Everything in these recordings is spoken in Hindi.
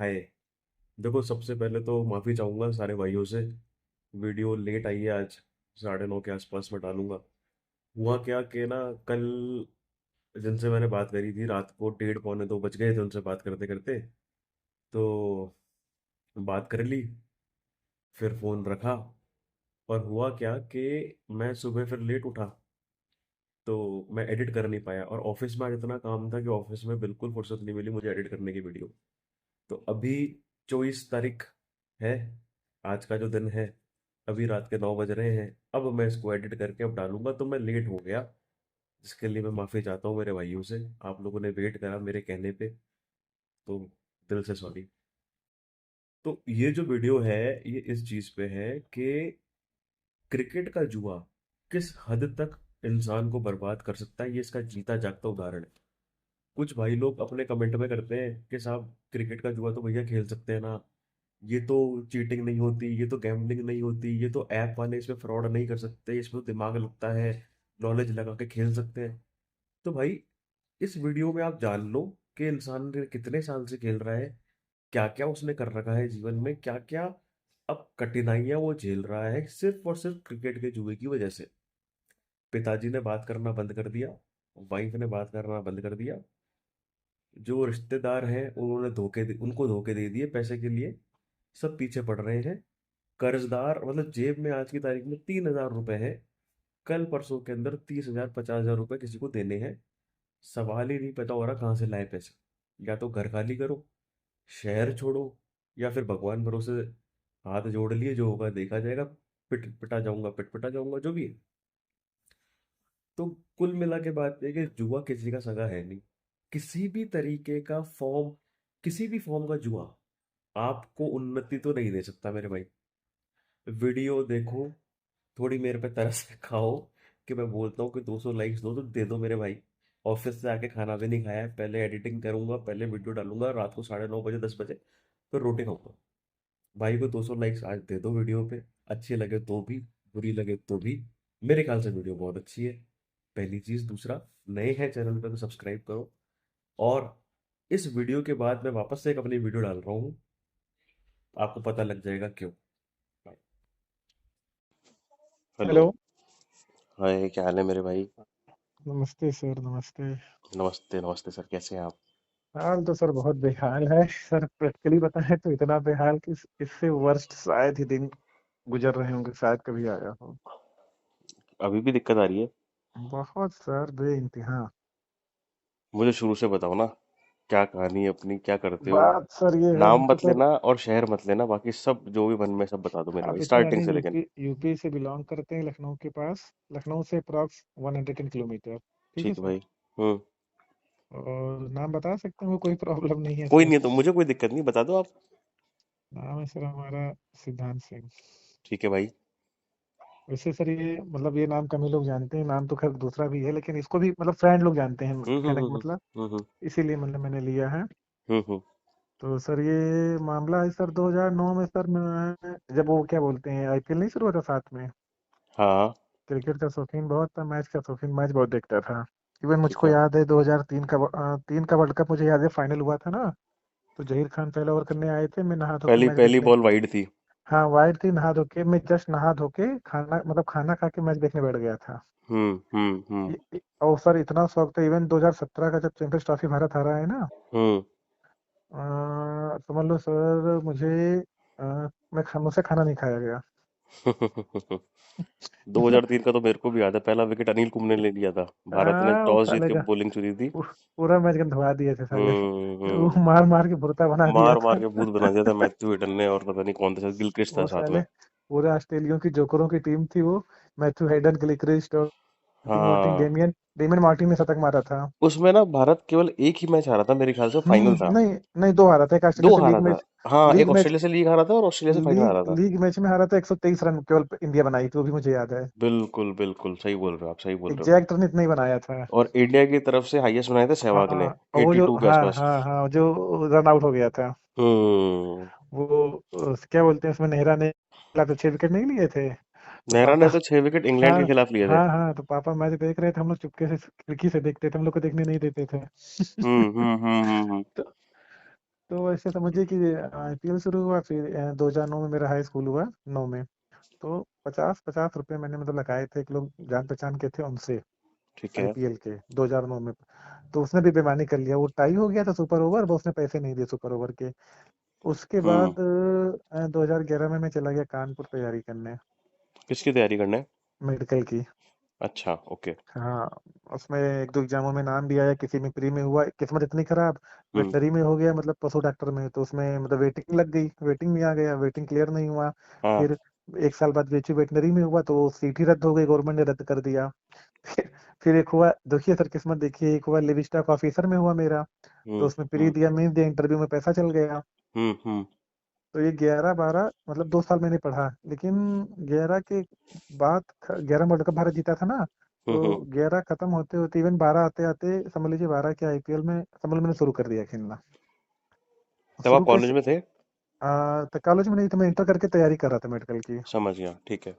हाय। देखो, सबसे पहले तो माफ़ी चाहूँगा सारे भाइयों से। वीडियो लेट आई है आज। 9:30 के आसपास मैं डालूंगा। हुआ क्या कि ना, कल जिनसे मैंने बात करी थी रात को 1:30 पौने 2 बज गए थे उनसे बात करते करते। तो बात कर ली, फिर फ़ोन रखा। और हुआ क्या कि मैं सुबह फिर लेट उठा, तो मैं एडिट कर नहीं पाया। और ऑफिस में आज इतना काम था कि ऑफिस में बिल्कुल फुर्सत नहीं मिली मुझे एडिट करने की वीडियो। तो अभी 24 तारीख है, आज का जो दिन है। अभी रात के 9 बज रहे हैं। अब मैं इसको एडिट करके अब डालूंगा, तो मैं लेट हो गया। जिसके लिए मैं माफ़ी चाहता हूँ मेरे भाइयों से। आप लोगों ने वेट करा मेरे कहने पे, तो दिल से सॉरी। तो ये जो वीडियो है, ये इस चीज़ पे है कि क्रिकेट का जुआ किस हद तक इंसान को बर्बाद कर सकता है। ये इसका जीता जागता उदाहरण है। कुछ भाई लोग अपने कमेंट में करते हैं कि साहब, क्रिकेट का जुआ तो भैया खेल सकते हैं ना, ये तो चीटिंग नहीं होती, ये तो गैम्बलिंग नहीं होती, ये तो ऐप वाले इसमें फ्रॉड नहीं कर सकते, इसमें तो दिमाग लगता है, नॉलेज लगा के खेल सकते हैं। तो भाई, इस वीडियो में आप जान लो कि इंसान ने कितने साल से खेल रहा है, क्या क्या उसने कर रखा है जीवन में, क्या क्या अब कठिनाइयां वो झेल रहा है सिर्फ और सिर्फ क्रिकेट के जुए की वजह से। पिताजी ने बात करना बंद कर दिया, वाइफ ने बात करना बंद कर दिया, जो रिश्तेदार हैं उन्होंने उनको धोखे दे दिए पैसे के लिए। सब पीछे पड़ रहे हैं। कर्जदार, मतलब जेब में आज की तारीख में 3,000 रुपए है। कल परसों के अंदर 30,000 50,000 रुपए किसी को देने हैं। सवाल ही नहीं पता हो रहा कहाँ से लाए पैसे। या तो घर खाली करो, शहर छोड़ो, या फिर भगवान भरोसे हाथ जोड़ लिए, जो होगा देखा जाएगा। पिट पिटा जाऊंगा, पिट पिटा जाऊंगा, जो भी है। तो कुल मिला के बात है कि जुआ किसी का सगा है नहीं। किसी भी तरीके का फॉर्म, किसी भी फॉर्म का जुआ आपको उन्नति तो नहीं दे सकता मेरे भाई। वीडियो देखो, थोड़ी मेरे पे तरस खाओ कि मैं बोलता हूँ कि 200 लाइक्स दो तो दे दो मेरे भाई। ऑफिस से आके खाना भी नहीं खाया है, पहले एडिटिंग करूंगा, पहले वीडियो डालूंगा रात को 9:30 बजे 10 बजे, फिर रोटी खाऊंगा। भाई को 200 लाइक्स आज दे दो वीडियो पे। अच्छी लगे तो भी, बुरी लगे तो भी। मेरे ख्याल से वीडियो बहुत अच्छी है। पहली चीज। दूसरा, नए हैं चैनल पे तो सब्सक्राइब करो। और इस वीडियो के बाद मैं वापस से एक अपनी वीडियो डाल रहा हूँ, आपको पता लग जाएगा क्यों। हेलो। हेलो। हाय, क्या हाल है मेरे भाई? नमस्ते सर, नमस्ते। नमस्ते नमस्ते सर, कैसे हैं आप? हाल तो सर बहुत बेहाल है सर, प्रैक्टिकली बताएं तो इतना बेहाल कि इससे वर्स्ट शायद ही दिन गुजर रहे होंगे, शायद कभी आया हो। अभी भी दिक्कत आ रही है? बहुत सर, बे इंतहा। मुझे शुरू से बताओ ना, क्या कहानी है अपनी, क्या करते हो? बात सर ये है, नाम हम तो मत सर लेना और शहर मत लेना, बाकी सब जो भी मन में सब बता दो मेरे आप भाई, इतना स्टार्टिंग जानिए, से लेकिन। यूपी से बिलोंग करते हैं, लखनऊ के पास। लखनऊ से अप्रॉक्स 110 किलोमीटर। ठीक है ठीक है सर। भाई। हम्म। और नाम बता सकते हैं, वो कोई प्रॉब्लम नहीं है कोई सर। नहीं है तो मुझे कोई दिक्कत नहीं, बता दो आप। नाम है सर हमारा सिद्धांत सिंह। ठीक है भाई। वैसे सर ये मतलब ये नाम कम ही लोग जानते हैं, नाम तो खैर दूसरा भी है, लेकिन इसको भी मतलब फ्रेंड लोग जानते हैं, कहने का मतलब हम्म। इसीलिए मतलब मैंने लिया है। हम्म। तो सर ये मामला है सर 2009 में सर, मैं जब वो क्या बोलते हैं आईपीएल नहीं शुरू हुआ था साथ में। हाँ। क्रिकेट का शौकीन बहुत था, मैच का शौकीन, मैच बहुत देखता था। इवन ठीक मुझको है। याद है 2003 का 3 का वर्ल्ड कप मुझे याद है, फाइनल हुआ था ना। तो जहीर खान पहले ओवर करने आए थे, मैं नहा धो के पहली मैच पहली देखने। बॉल वाइड थी। हाँ वाइड थी, नहा धो के मैं जस्ट नहा धो के खाना मतलब खाना खा के मैच देखने बैठ गया था। हम्म। और सर इतना शौक था, इवन 2017 का जब चैंपियंस ट्रॉफी भारत हारा है ना, हम्म। समझ लो सर मुझे मुझसे खाना नहीं खाया गया। 2003 का तो मेरे को भी याद है, पहला विकेट अनिल कुंबले ने ले लिया था। भारत ने वो टॉस जीत साले के का बॉलिंग चुनी थी। पूरा मैच गंधवा दिए थे साले। वो हम्म। मार मार के भुरता बना दिया मार मार था। के भूत बना दिया था मैथ्यू हेडन ने, और पता नहीं कौन था, गिलक्रिस्ट था वो साथ साले में। पूरे ऑस्ट्रेलिया की जोकरों की टीम थी वो। मैथ्यू हेडन, गिलक्रिस्ट, मार्टिन, हाँ। डेमियन डेमियन मार्टिन ने शतक मारा था। उसमें ना भारत केवल एक ही मैच हारा था मेरे ख्याल से, फाइनल था। नहीं नहीं, दो हारा था, एक ऑस्ट्रेलिया दो से हारा लीग था। मैच। हाँ, एक लीग मैच ऑस्ट्रेलिया से लीग हारा था और ऑस्ट्रेलिया से फाइनल हारा था। लीग मैच में हारा था, 123 रन केवल इंडिया बनाई थी, वो भी मुझे याद है। बिल्कुल बिल्कुल सही बोल रहे हो आप, सही बोल रहे हो। एग्जैक्ट रन इतना ही बनाया था। और इंडिया की तरफ से हाईएस्ट बनाए थे सहवाग ने, हाँ, और वो जो 82 के हाँ आसपास। हाँ हाँ जो रन आउट हो गया था। हम्म। वो क्या बोलते हैं उसमें, नेहरा ने तो 6 विकेट नहीं लिए थे। तो नेहरा ने पापा, तो 6 विकेट इंग्लैंड हाँ के खिलाफ लिए थे। हाँ तो पापा मैच देख रहे थे, हम लोग चुपके से खिड़की से देखते थे, हम लोग को देखने नहीं देते थे। हम्म। तो तो ऐसे समझिए कि आईपीएल शुरू हुआ, फिर 2009 में मेरा हाई स्कूल हुआ, 9 में। तो 50-50 रुपए मैंने मतलब लगाए थे, एक लोग जान पहचान के थे उनसे, ठीक है। आईपीएल के 2009 में। तो उसने भी बेईमानी कर लिया, वो टाई हो गया था सुपर ओवर, वो उसने पैसे नहीं दिए सुपर ओवर के। उसके हम्म। बाद 2011 में मैं चला गया कानपुर तैयारी करने, किसकी तैयारी करना है? मेडिकल की। अच्छा, ओके। हाँ, उसमें एक दो एग्जामों में नाम भी आया, किसी में प्री में हुआ, किस्मत इतनी खराब, हम्म। वेटनरी में हो गया, मतलब पशु डॉक्टर में, तो उसमें मतलब वेटिंग लग गई, वेटिंग में आ गया, वेटिंग क्लियर नहीं हुआ। हाँ। फिर एक साल बाद वेची वेटनरी में हुआ, तो वो सीट ही रद्द हो गई, गवर्नमेंट ने रद्द कर दिया। फिर फिर एक हुआ, देखिए सर किस्मत देखिए, एक हुआ लिव स्टाफ ऑफिसर में हुआ मेरा। तो उसमें प्री हम्म। दिया, मेंस दिया, इंटरव्यू में पैसा चल गया। हम्म। तो ये 11-12 मतलब 2 साल मैंने पढ़ा, लेकिन 11 के बाद, 11 वर्ल्ड कप भारत जीता था ना, तो हम्म। 11 खत्म होते होते इवन 12 आते आते समझ लीजिए, 12 के आईपीएल में समझ लो मैंने शुरू कर दिया खेलना। तब आप शुरू कॉलेज कैसे, में थे? तो कॉलेज में नहीं, तो मैं इंटर करके तैयारी कर रहा था मेडिकल की। समझ गया, ठीक है।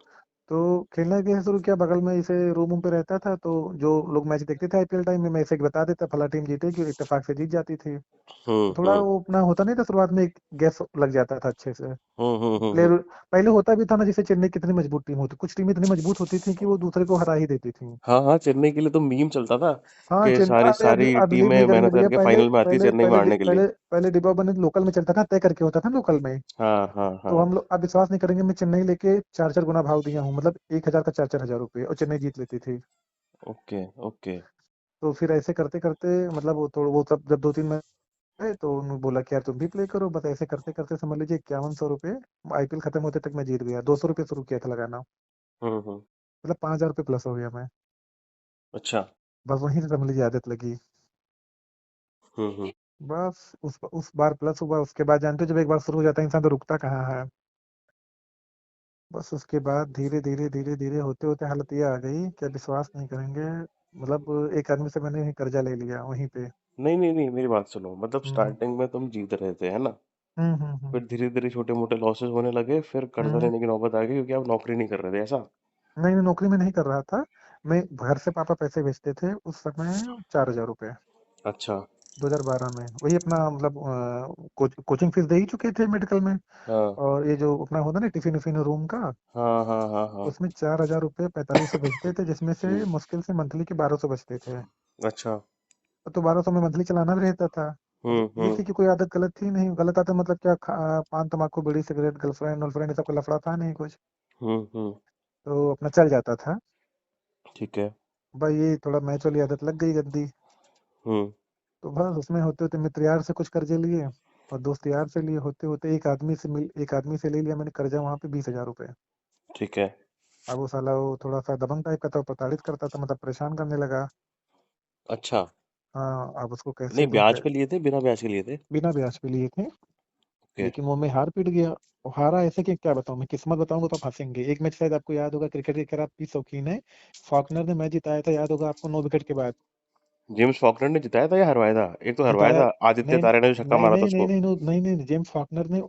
तो खेलना कैसे शुरू किया, बगल में इसे रूम वूम पे रहता था, तो जो लोग मैच देखते थे आईपीएल टाइम में, मैं इसे बता देता फला टीम जीतेगी, इत्तेफाक से जीत जाती थी। तो थोड़ा हम्म। वो अपना होता नहीं था शुरुआत में, एक गैस लग जाता था अच्छे से। हम्म। प्लेयर पहले होता भी था ना, जैसे चेन्नई कितनी मजबूत टीम होती, कुछ टीम इतनी मजबूत होती थी कि वो दूसरे को हरा ही देती थी। हाँ हाँ, चेन्नई के लिए तो मीम चलता था हाँ कि चेन्नई, सारी अरे अभी सारी आप बिलीव टीमें नहीं करेंगे मेहनत भैया, करके पहले फाइनल में आती है पहले चेन्नई पहले मारने के लिए। पहले पहले डिब्बा बने लोकल में चलता था, तय करके होता था ना लोकल में। हाँ हाँ तो हाँ। हम लोग, आप विश्वास नहीं करेंगे, मैं चेन्नई लेके 4-4 गुना भाव दिया हूँ, मतलब 1,000 का 4-4 हजार रुपये, और चेन्नई जीत लेती थी। Okay okay. तो फिर ऐसे करते करते मतलब वो थोड़ा, वो सब जब 2-3 मैच गए, तो उन्होंने बोला कि यार तुम भी प्ले करो, बस ऐसे करते करते समझ लीजिए 5100 रुपये आईपीएल खत्म होते तक मैं जीत गया। 200 रुपये शुरू किया था लगाना, हम्म। मतलब 5,000 रुपये प्लस हो गया मैं। अच्छा। बस वहीं से समझ लीजिए आदत लगी। हम्म। बस उस बार प्लस हुआ, उसके बाद जानते हो जब एक बार शुरू हो जाता है इंसान, तो रुकता कहाँ है। बस उसके बाद धीरे धीरे धीरे धीरे होते होते हालत ये आ गई कि आप विश्वास नहीं करेंगे, मतलब एक आदमी से मैंने कर्जा ले लिया वहीं पे। नहीं नहीं नहीं, मेरी बात सुनो, मतलब हम्म स्टार्टिंग में तुम जीत रहे थे, है ना? हम्म। फिर धीरे धीरे छोटे मोटे लॉसेस होने लगे, फिर कर्जा हम्म। लेने की नौबत आ गई क्योंकि आप नौकरी नहीं कर रहे थे, ऐसा? नहीं नहीं, नौकरी में नहीं कर रहा था। मैं घर से पापा पैसे भेजते थे उस समय, 4,000 रुपये, अच्छा। 2012 में, वही अपना मतलब कोचिंग फीस दे ही चुके थे मेडिकल में। हाँ और ये जो अपना होता ना टिफिन विफिन रूम का, हाँ हाँ हाँ हाँ। उसमें 4,000 रुपये 4500 बचते थे, जिसमें से हम्म। मुश्किल से मंथली के 1200 बचते थे। अच्छा। तो 1200 में मंथली चलाना भी रहता था। अब ये हम्म। थी कि कोई आदत गलत थी नहीं, गलत आदत मतलब क्या, पान तम्बाकू बीड़ी सिगरेट गर्लफ्रेंड वर्लफ्रेंड ये सब का लफड़ा था नहीं कुछ। हम्म। तो अपना चल जाता था। ठीक है। भाई ये थोड़ा मैच वाली आदत लग गई गंदी। हम्म। तो बस उसमें होते होते मित्र यार से कुछ कर्जे लिए, और दोस्त यार से लिए, होते होते एक आदमी से ले लिया मैंने कर्जा वहां पे 20,000 रुपये। ठीक है। अब वो साला वो थोड़ा सा दबंग टाइप का था, वो प्रताड़ित करता था, मतलब परेशान करने लगा। अच्छा। हाँ, अब उसको नहीं, कैसे दूं ब्याज पे लिए थे, बिना ब्याज के लिए थे? बिना ब्याज पे लिए थे। ओके। लेकिन वो मैं हार पीट गया। और हारा ऐसे कि क्या बताऊं, मैं किस्मत बताऊंगा तो आप हंसेंगे। एक मैच शायद आपको याद होगा, क्रिकेट के खराब भी शौकीन है, फॉकनर ने मैच जिताया था, याद होगा आपको, 9 विकेट के बाद। जेम्स फॉकनर ने जिताया था या हरवाया था? एक तो हरवाया जिताया, था, आदित्य नहीं तारे ने जो छक्का नहीं मारा था नहीं नहीं उसको। नहीं नहीं नहीं नहीं, जेम्स फॉकनर ने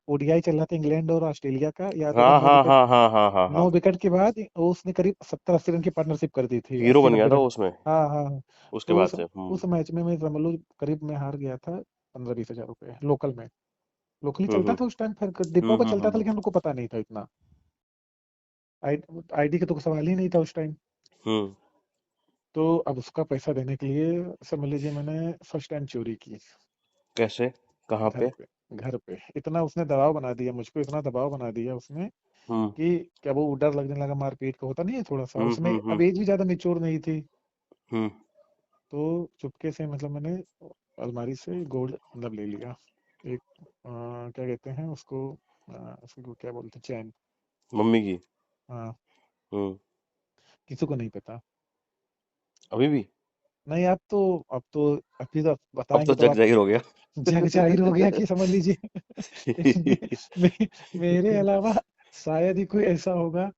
ओडीआई चल रहा था इंग्लैंड और ऑस्ट्रेलिया का, याद होगा, हाँ नौ हाँ विकेट हाँ हाँ हाँ हाँ हाँ। 9 विकेट के बाद उसने करीब 70-80 रन की पार्टनरशिप कर दी थी, हीरो अस्सी बन गया नब्बे था रन वो उसमें। हाँ हाँ हाँ। उसके तो बाद से। उस मैच में मैं समझ लो करीब मैं हार गया था 15-20 हजार रुपये लोकल में। लोकली चलता हम्म था उस टाइम, फिर डिब्बों का चलता था, हम्म। लेकिन हम लोग को पता नहीं था इतना। आई आईडी का तो सवाल ही नहीं था उस टाइम। हम्म। तो अब उसका पैसा देने के लिए समझ लीजिए मैंने फर्स्ट टाइम चोरी की, कैसे? कहाँ घर पे? पे। घर पे इतना उसने दबाव बना दिया मुझको, इतना दबाव बना दिया उसने हम्म कि क्या वो डर लगने लगा, मारपीट का होता नहीं है थोड़ा सा, उसमें हम्म। अब एज भी ज्यादा मेच्योर नहीं थी। हम्म। तो चुपके से मतलब मैंने अलमारी से गोल्ड मतलब ले लिया, एक क्या कहते हैं उसको, उसको क्या बोलते हैं, चैन। मम्मी की? हाँ, हम्म। किसी को नहीं पता। अभी भी? नहीं, अब तो अभी तो अब तो बताएंगे तो जग आप, जाहिर हो गया। जग जाहिर हो गया कि समझ लीजिए मेरे अलावा शायद ही कोई ऐसा होगा।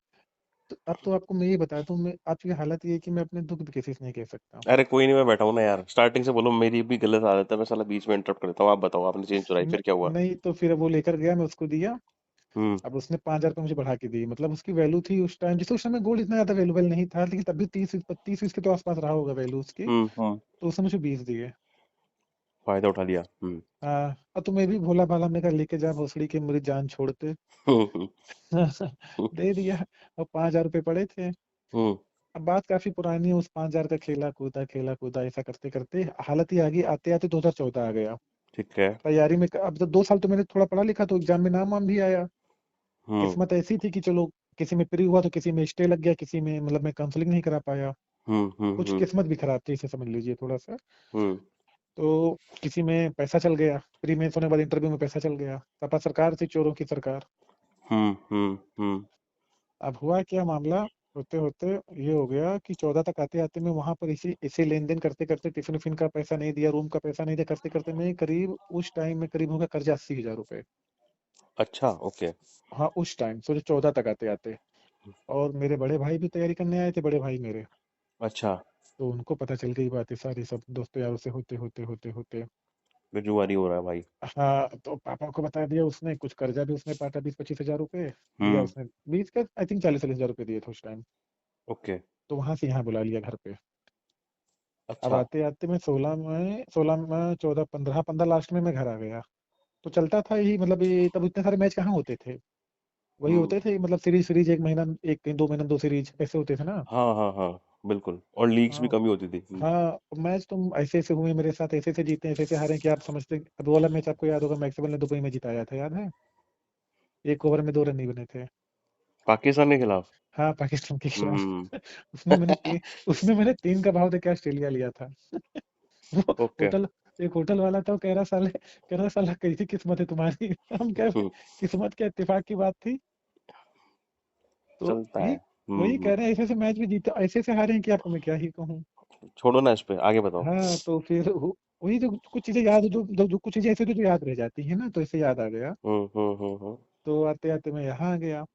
तो अब तो आपको मैं ये बताता हूँ, मैं आपकी हालत ये है कि मैं अपने दुख भी किसी से नहीं कह सकता। अरे कोई नहीं, मैं बैठा हूँ ना यार, स्टार्टिंग से बोलो, मेरी भी गलत आदत है, मैं साला बीच में इंटरप्ट करता हूँ। आप बताओ, आपने चेंज चुराई, फिर क्या हुआ? नहीं तो फिर वो लेकर गया, मैं उसको दिया। हम्म अब उसने 5,000 रुपये मुझे बढ़ा के दी, मतलब उसकी वैल्यू थी उस टाइम, जैसे उस समय गोल्ड इतना ज्यादा वैल्यूबल नहीं था, लेकिन तब भी 30-30 के तो आसपास रहा होगा वैल्यू उसकी। हम्म। तो उसने मुझे 20 दिए। फायदा उठा लिया। हाँ, और तुम्हें भी भोला भाला ने कहा लेके जा भोसड़ी के मेरी जान छोड़ते। हम्म। दे दिया। और 5,000 रुपये पड़े थे। हम्म। अब बात काफी पुरानी है, उस 5,000 का खेला कूदा ऐसा करते करते हालत ही आ गई, आते आते 2014 आ गया। ठीक है। तैयारी में अब तो 2 साल तो मैंने थोड़ा पढ़ा लिखा, तो एग्जाम में नाम वाम भी आया। हम्म। किस्मत ऐसी थी कि चलो, किसी में प्री हुआ तो किसी में स्टे लग गया, किसी में मतलब मैं काउंसलिंग नहीं करा पाया। हम्म। हम्म। कुछ किस्मत भी खराब थी, इसे समझ लीजिए थोड़ा सा। हम्म। तो किसी में पैसा चल गया, प्री मेंस होने के बाद इंटरव्यू में पैसा चल गया। सपा सरकार थी, चोरों की सरकार। हम्म। हम्म। हम्म। अब हुआ क्या मामला, होते होते ये हो गया कि 14 तक आते आते मैं वहां पर इसी इसी लेन देन करते करते टिफिन उफिन का पैसा नहीं दिया, रूम का पैसा नहीं दिया, करते करते मैं करीब उस टाइम में करीब होगा कर्जा 80,000 रुपए। अच्छा, ओके। हाँ उस टाइम सोचे 14 तक आते आते। और मेरे बड़े भाई भी तैयारी करने आए थे, बड़े भाई मेरे। अच्छा। तो उनको पता चल गई बातें सारी, सब दोस्तों यारों से होते होते होते होते। बेजुबानी हो रहा है भाई। हाँ, तो पापा को बता दिया उसने, कुछ कर्जा भी उसने पाटा 20-25 हजार रुपए दिया हम्म। उसने। 20 का आई थिंक 40-40 हजार रुपए दिए थे उस टाइम। ओके। तो वहां से यहाँ बुला लिया घर पे। अब अच्छा। आते आते मैं 16 में 14 15 लास्ट में मैं घर आ गया। तो चलता था यही, मतलब ये तब इतने सारे मैच कहाँ होते थे। वही हम्म। होते थे, मतलब सीरीज सीरीज एक महीना, एक 2 महीना 2 सीरीज ऐसे होते थे ना। हाँ, हाँ, हाँ। बिल्कुल, और लीग्स भी हाँ। कम ही होती थी। हाँ, मैच तुम ऐसे ऐसे हुए मेरे साथ, ऐसे ऐसे जीते ऐसे ऐसे हारे कि आप समझते। अब वो वाला मैच आपको याद होगा, मैक्सवेल ने दुबई में जिताया था, याद है? 1 ओवर में 2 रन नहीं बने थे। पाकिस्तान के खिलाफ। हाँ, पाकिस्तान के खिलाफ। हम्म। उसमें मैंने तीन उसमें मैंने 3 का भाव देके ऑस्ट्रेलिया लिया था। वो ओके। होटल एक होटल वाला था, वो कह रहा साला कैसी किस्मत है तुम्हारी। हम क्या, हम्म। किस्मत क्या, इत्तेफाक की बात थी। तो चलता वही है। वही हम्म। कह रहे हैं, ऐसे ऐसे मैच भी जीते, ऐसे ऐसे हारे हैं कि आपको मैं क्या ही कहूँ। छोड़ो ना, इस पे आगे बताओ। हाँ, तो फिर वही जो कुछ चीजें याद, जो कुछ चीजें ऐसे थी जो याद रह जाती है ना, तो ऐसे याद आ गया। हम्म। हम्म। हम्म। तो आते आते मैं यहाँ आ गया।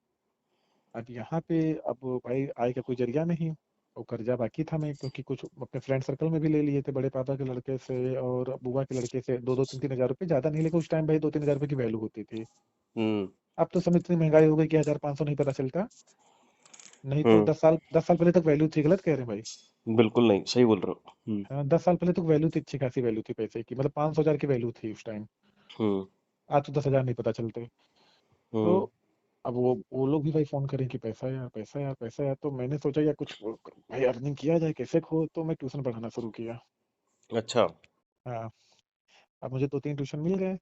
अब यहाँ पे, अब भाई आय का कोई जरिया नहीं। और कर्जा बाकी था मैं, क्योंकि कुछ अपने फ्रेंड सर्कल में भी ले लिए थे, बड़े पापा के लड़के से और बुआ के लड़के से, 2-2 3-3 हजार रुपए, ज्यादा नहीं, लेकिन उस टाइम भाई 2-3 हजार रुपए की वैल्यू होती थी। हम्म। अब तो समय इतनी महंगाई हो गई कि 1,500 नहीं पता चलता। नहीं तो हम्म। 10 साल पहले तक वैल्यू थी, गलत कह रहे हैं भाई। बिल्कुल नहीं, सही बोल रहे हो। हाँ, 10 साल पहले तक वैल्यू थी, अच्छी खासी वैल्यू थी पैसे की, मतलब 500 हजार की वैल्यू थी उस टाइम। हम्म। आज तो 10 हजार नहीं पता चलते। तो हम्म। अब वो लोग भी भाई फोन करें कि पैसा यार, पैसा यार, पैसा यार। तो मैंने सोचा यार कुछ भाई अर्निंग किया जाए, कैसे खो, तो मैं ट्यूशन पढ़ाना शुरू किया। अच्छा। हाँ। अब मुझे 2-3 ट्यूशन मिल गए।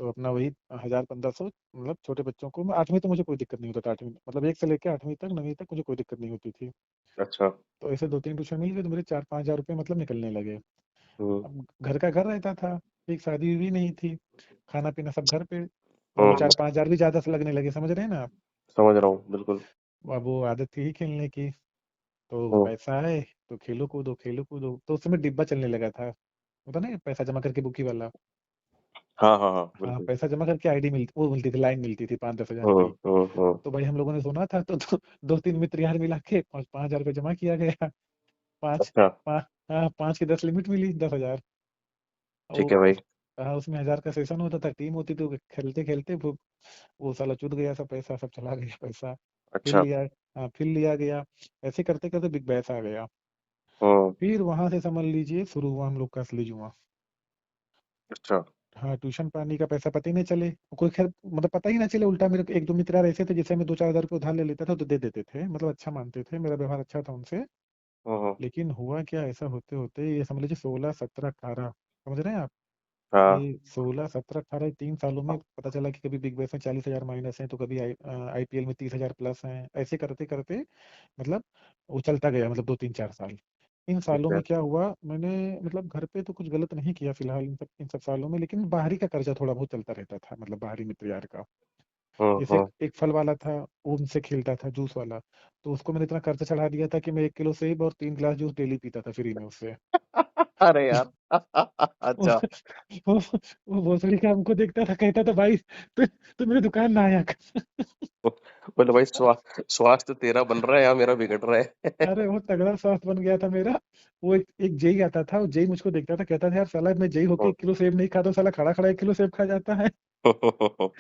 तो अपना वही 1,000-1,500, मतलब छोटे बच्चों को, मैं 8वीं तो मुझे कोई दिक्कत नहीं होता था, 8वीं मतलब 1 से लेकर 8वीं तक, 9वीं तक मुझे कोई दिक्कत नहीं होती थी। अच्छा। तो ऐसे 2-3 ट्यूशन मिल गए, तो मेरे 4-5 हजार रुपये मतलब निकलने लगे। हम्म। अब घर का घर रहता था, एक शादी भी नहीं थी, खाना पीना सब घर पे। तो वो हम्म। 4-5 हजार भी ज्यादा से लगने लगे, समझ रहे हैं ना आप? समझ रहा हूँ, बिल्कुल। अब वो आदत थी ही खेलने की। तो हम्म। पैसा है तो खेलो कूदो खेलो कूदो, तो उस समय डिब्बा चलने लगा था, होता ना पैसा जमा करके बुकी वाला। हाँ, हाँ, हाँ, हाँ, बिल्कुल। पैसा जमा करके आईडी मिलती, वो मिलती थी, लाइन मिलती थी 5-10 हजार हम्म। की। हम्म। हम्म। तो भाई हम लोगों ने सुना था, तो 2-3 मित्र यार मिला के 5-5 हजार रुपये जमा किया गया। पाँच अच्छा। पाँच हाँ, 5 की 10 लिमिट मिली, 10 हजार। ठीक है भाई। हाँ, उसमें 1,000 का सेशन होता था, टीम होती थी, वो खेलते खेलते वो साला चूत गया, सब पैसा सब चला गया पैसा। फिर अच्छा। लिया। हाँ, फिर लिया गया। ऐसे करते करते बिग बैस आ गया। हम्म। फिर वहां से समझ लीजिए शुरू हुआ हम लोग का असली जुआ। अच्छा। हाँ, ट्यूशन पानी का पैसा पता ही नहीं चले, कोई खैर मतलब पता ही ना चले, उल्टा मेरे को 1-2 मित्र यार ऐसे थे जिससे मैं 2-4 हजार रुपये उधार ले लेता था, तो दे देते थे, मतलब अच्छा मानते थे, मेरा व्यवहार अच्छा था उनसे। हम्म। लेकिन हुआ क्या, ऐसा होते होते ये समझ लीजिए 16, 17, 18, समझ रहे हैं आप? हाँ। ये 16, 17, 18 3 सालों में पता चला कि कभी बिग बैश में 40 हजार माइनस है, तो कभी आईपीएल में 30 हजार प्लस हैं, ऐसे करते करते मतलब वो चलता गया, मतलब 2-3 4 साल। इन ठीक सालों है। में क्या हुआ, मैंने मतलब घर पे तो कुछ गलत नहीं किया फिलहाल, इन सब सालों में, लेकिन बाहरी का कर्जा थोड़ा बहुत चलता रहता था, मतलब बाहरी मित्र यार का। हम्म। जैसे एक, हम्म। एक फल वाला था, वो उनसे खेलता था, जूस वाला। तो उसको मैंने इतना कर्जा चढ़ा दिया था कि मैं 1 किलो सेब और 3 गिलास जूस डेली पीता था फ्री में उससे। अरे यार। वो अच्छा। वो वो भोसड़ी का हमको देखता था, कहता था भाई तू मेरी दुकान ना आया कर। बोले भाई, स्वास्थ्य तेरा बन रहा है या मेरा बिगड़ रहा है? अरे वो तगड़ा स्वास्थ्य बन गया था मेरा। वो एक जेई आता था, वो जेई मुझको देखता था, कहता था यार साला मैं जेई होके 1 किलो सेब नहीं खाता हूँ, साला खड़ा खड़ा 1 किलो सेब खा जाता है। वो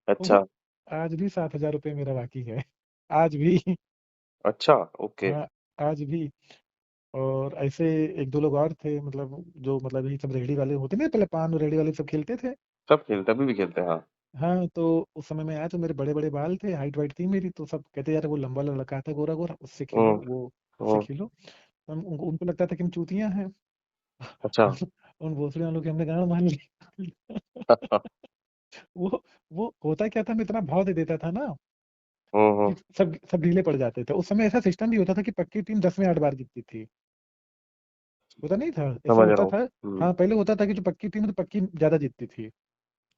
अच्छा। आज भी 7 हजार रुपये मेरा बाकी है, आज भी। अच्छा। ओके। हाँ, आज भी। और ऐसे एक दो लोग और थे, मतलब जो मतलब यही सब रेहड़ी वाले होते नहीं, पहले पान और रेहड़ी वाले सब खेलते थे। सब खेलते, अभी भी खेलते हैं, हाँ। हाँ, तो उस समय में आया तो मेरे बड़े बड़े बाल थे, हाइट वाइट थी मेरी, तो सब कहते यार वो लंबा वाला लड़का था गोरा गोरा, उससे खेलो, हम्म। वो उससे हम्म। खेलो। तो उनको लगता था कि हम चूतियां हैं। अच्छा। उन उन भोसड़ी वालों के हमने गांड मान लिया। वो वो होता क्या था, मैं इतना भाव दे देता था ना हम्म। कि सब सब ढीले पड़ जाते थे। उस समय ऐसा सिस्टम भी होता था कि पक्की टीम 10 में 8 बार जीतती थी। होता नहीं था, ऐसा समझ रहा होता हूँ। था। हाँ, पहले होता था कि जो पक्की टीम है तो पक्की ज्यादा जीतती थी।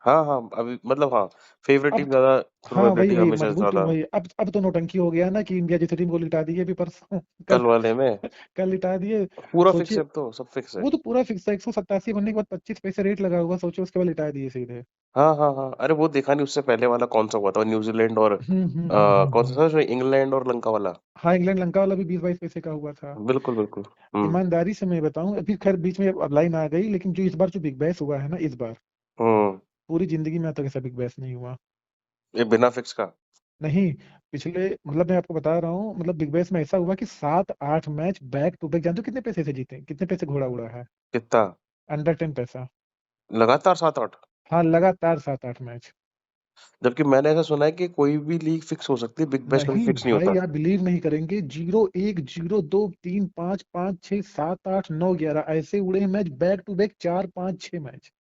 हाँ हाँ, अभी मतलब हाँ, फेवरेट अब टीम ज्यादा, हाँ, वही प्रोबेबिलिटी वही हमेशा मजबूत टीम ज्यादा। वही। अब तो नौटंकी हो गया ना कि इंडिया जैसी टीम को लिटा दिए अभी परसों। कल कल वाले में कल लिटा दिए। पूरा फिक्स सोचिए, है, अब तो सब फिक्स है। वो तो पूरा फिक्स है, 187 बनने के बाद 25 पैसे रेट लगा हुआ, सोचो उसके बाद लिटा दिए सीधे। हाँ हाँ हाँ, अरे वो देखा नहीं, उससे पहले वाला कौन सा हुआ था, न्यूजीलैंड और कौन सा था उसमें, इंग्लैंड और लंका वाला। हाँ, इंग्लैंड लंका वाला भी 20-22 पैसे का हुआ था। बिल्कुल बिल्कुल। ईमानदारी से मैं बताऊं, अभी खैर बीच में अब लाइन आ गई, लेकिन जो इस बार जो बिग बैश हुआ है ना इस बार, हम्म। पूरी जिंदगी में आज तक ऐसा बिग बैश नहीं हुआ। ये बिना फिक्स का। नहीं, पिछले मतलब मैं आपको बता रहा हूँ, मतलब बिग बैश में ऐसा हुआ कि 7-8 मैच बैक टू बैक, जानते हो कितने पैसे से जीते, कितने पैसे घोड़ा उड़ा है? कितना? अंडर 10 पैसा। लगातार 7-8? हाँ, लगातार 7-8 मैच। जबकि मैंने ऐसा सुना है कि कोई भी लीग फिक्स हो सकती है, बिग बैश कभी नहीं फिक्स नहीं भाई, होता। आप बिलीव नहीं करेंगे, 0-1, 0-2, 3, 5, 5, 6, 7, 8, 9, 11 ऐसे उड़े हैं match back to back, 4-5, 6 match.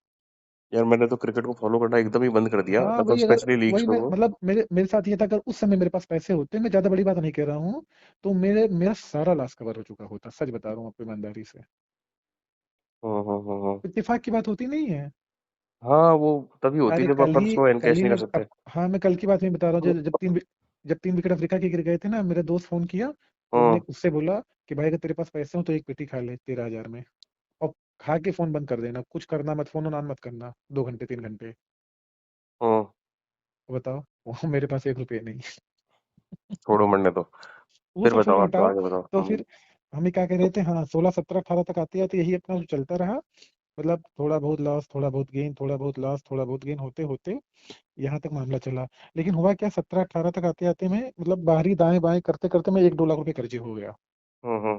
यार मैंने तो क्रिकेट को फॉलो करना एकदम ही बंद कर दिया, हाँ मतलब वही, अगर स्पेशली लीग्स वही मैं को। मतलब मेरे मेरे साथ ये था, अगर उस समय मेरे पास पैसे होते, मैं ज्यादा बड़ी बात नहीं कह रहा हूँ, तो मेरा सारा लॉस कवर हो चुका होता, सच बता रहा हूँ आपको ईमानदारी से। हम्म। इत्तेफाक की बात होती नहीं है। हाँ, वो तभी होती है अरे जब अपन उसको कल एनकैश ही नहीं मैं कर सकते। हाँ, मैं कल की बात नहीं बता रहा हूँ, जब 3 विकेट अफ्रीका के गिर गए थे ना, मेरे दोस्त फोन किया, तो हम्म। हमने उससे बोला कि भाई अगर तेरे पास पैसे हो तो एक पेटी खा ले 13,000 में, और खा के फोन बंद कर देना, कुछ करना मत, फोन ऑन मत करना 2 घंटे 3 घंटे। हम्म। बताओ, वो मेरे पास 1 रुपये नहीं। छोड़ो, मरने दो। वो फिर सब छोड़ो, बताओ, आप तो हटाओ। आगे बताओ। तो फिर हम ही क्या कह रहे थे, हाँ 16 17 18 तक आते आते यही अपना जो चलता रहा, मतलब थोड़ा बहुत लॉस, थोड़ा बहुत गेन, थोड़ा बहुत लॉस, थोड़ा बहुत गेन होते होते यहाँ तक मामला चला। लेकिन हुआ क्या, 17 18 तक आते आते मैं मतलब बाहरी दाएं बाएं करते करते मैं 1-2 लाख रुपए कर्जे हो गया। हम्म।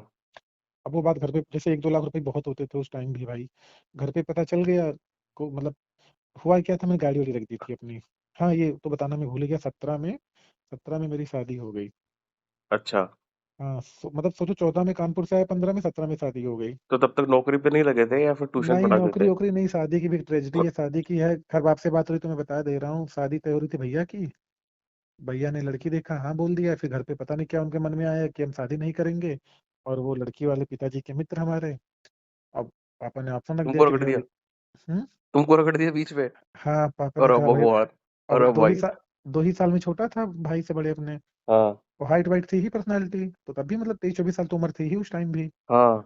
अब वो बात घर पे, जैसे 1-2 लाख रुपए बहुत होते थे उस टाइम भी भाई, घर पे पता चल गया को मतलब। हुआ क्या था, मैंने गाड़ी वाड़ी रख दी थी अपनी। हाँ, ये तो बताना मैं भूल गया, 17 में मेरी शादी हो गई। अच्छा। हाँ, मतलब सोचो, 14 में कानपुर से आया, 15 में, 17 में शादी हो गई। तो तब तक नौकरी पे नहीं लगे थे या फिर ट्यूशन नहीं, पढ़ाते नौकरी थे? वोकरी नहीं, शादी की भी ट्रेजेडी है, शादी की है, खैर बाप से बात हुई तो मैं बता दे रहा हूँ, शादी तय हो रही थी भैया की। भैया ने लड़की देखा, हाँ बोल दिया, फिर घर पे पता नहीं क्या उनके मन में आया कि हम शादी नहीं करेंगे। और वो लड़की वाले पिताजी के मित्र हमारे, अब पापा ने ऑप्शन रख दिया तुमको कि रगड़ भैया दिया? हम्म। तुमको रगड़ दिया बीच में? हाँ, पापा ने अरे कहा भाई, भगवान। अब अरे दो ही भाई। साल 2 ही साल में छोटा था भाई से बड़े अपने। हाँ और हाइट वाइट थी ही, पर्सनैलिटी तो तब भी मतलब 23-24 साल तो उम्र थी ही उस टाइम भी। हाँ।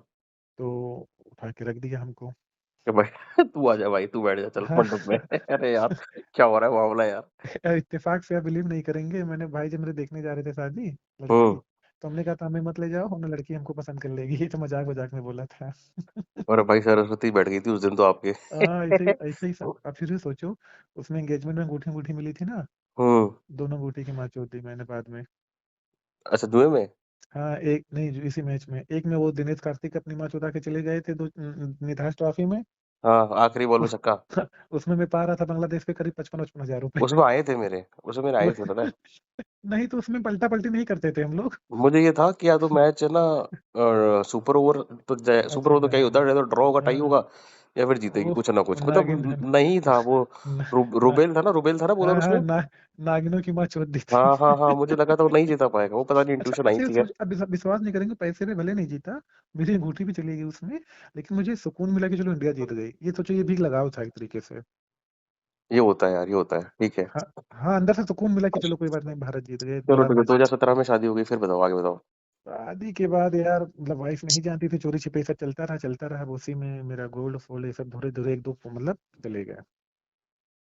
तो उठा के रख दिया हमको। कि भाई तू आ जा भाई, तू बैठ जा, चल हाँ। मंडप में। अरे यार, क्या हो रहा है मामला यार। इत्तेफाक से आप बिलीव नहीं करेंगे, मैंने भाई जब मेरे देखने जा रहे थे शादी लड़की, हम्म। तो हमने कहा था हमें मत ले जाओ, हमने लड़की हमको पसंद कर लेगी, ये तो मजाक मजाक में बोला था। और भाई सरस्वती बैठ गई थी उस दिन तो आपके। हाँ, ऐसे ही आप फिर भी सोचो, उसमें एंगेजमेंट में अंगूठी अंगूठी मिली थी ना, हम्म। दोनों अंगूठी की माचोट दी मैंने बाद में। अच्छा, जुए में? हाँ, एक नहीं, इसी मैच में, एक में वो दिनेश कार्तिक अपनी माँ चुरा के चले गए थे निधास ट्रॉफी में। हाँ, आखिरी बॉल में उस, छक्का। उसमें मैं पा रहा था बांग्लादेश पे करीब 55-55 हजार रुपए। उसमें आए थे मेरे, उसमें मेरे आए थे, पता है। नहीं, तो उसमें पलटा पलटी नहीं करते थे हम लोग। मुझे ये था कि या तो मैच है ना, सुपर ओवर, तो सुपर अच्छा, ओवर तो क्या ही होता नहीं। है, या तो ड्रॉ होगा, टाई हाँ, होगा, या फिर जीतेगी ओह, कुछ ना कुछ, कुछ नागिन अब है नहीं था वो। ना, ना, रुबेल था ना, रुबेल था ना बॉलर हाँ हाँ उसमें। नागिनों की माँ चोद दी थी। हाँ हाँ हाँ, मुझे लगा था वो नहीं जीता पाएगा, वो पता नहीं अच्छा, इंट्यूशन आई अच्छा, ये थी क्या। सोच, अब विश्वास नहीं करेंगे, पैसे में भले नहीं जीता, मेरी अंगूठी भी चली गई उसमें, लेकिन मुझे सुकून मिला कि चलो इंडिया जीत गई, ये सोचो, ये भी लगाव था एक तरीके से। ये होता है यार, ये होता है, ठीक है। हाँ, हाँ, अंदर से सुकून मिला कि चलो कोई बात नहीं, भारत जीत गए, चलो बड़ा ठीक है, मजा। 2017 में शादी हो गई, फिर बताओ, आगे बताओ। शादी के बाद यार मतलब वाइफ नहीं जानती थी, चोरी छिपे सब चलता रहा, अब उसी में मेरा गोल्ड फोल्ड ये सब धुरे धुरे एक दो मतलब चले गए।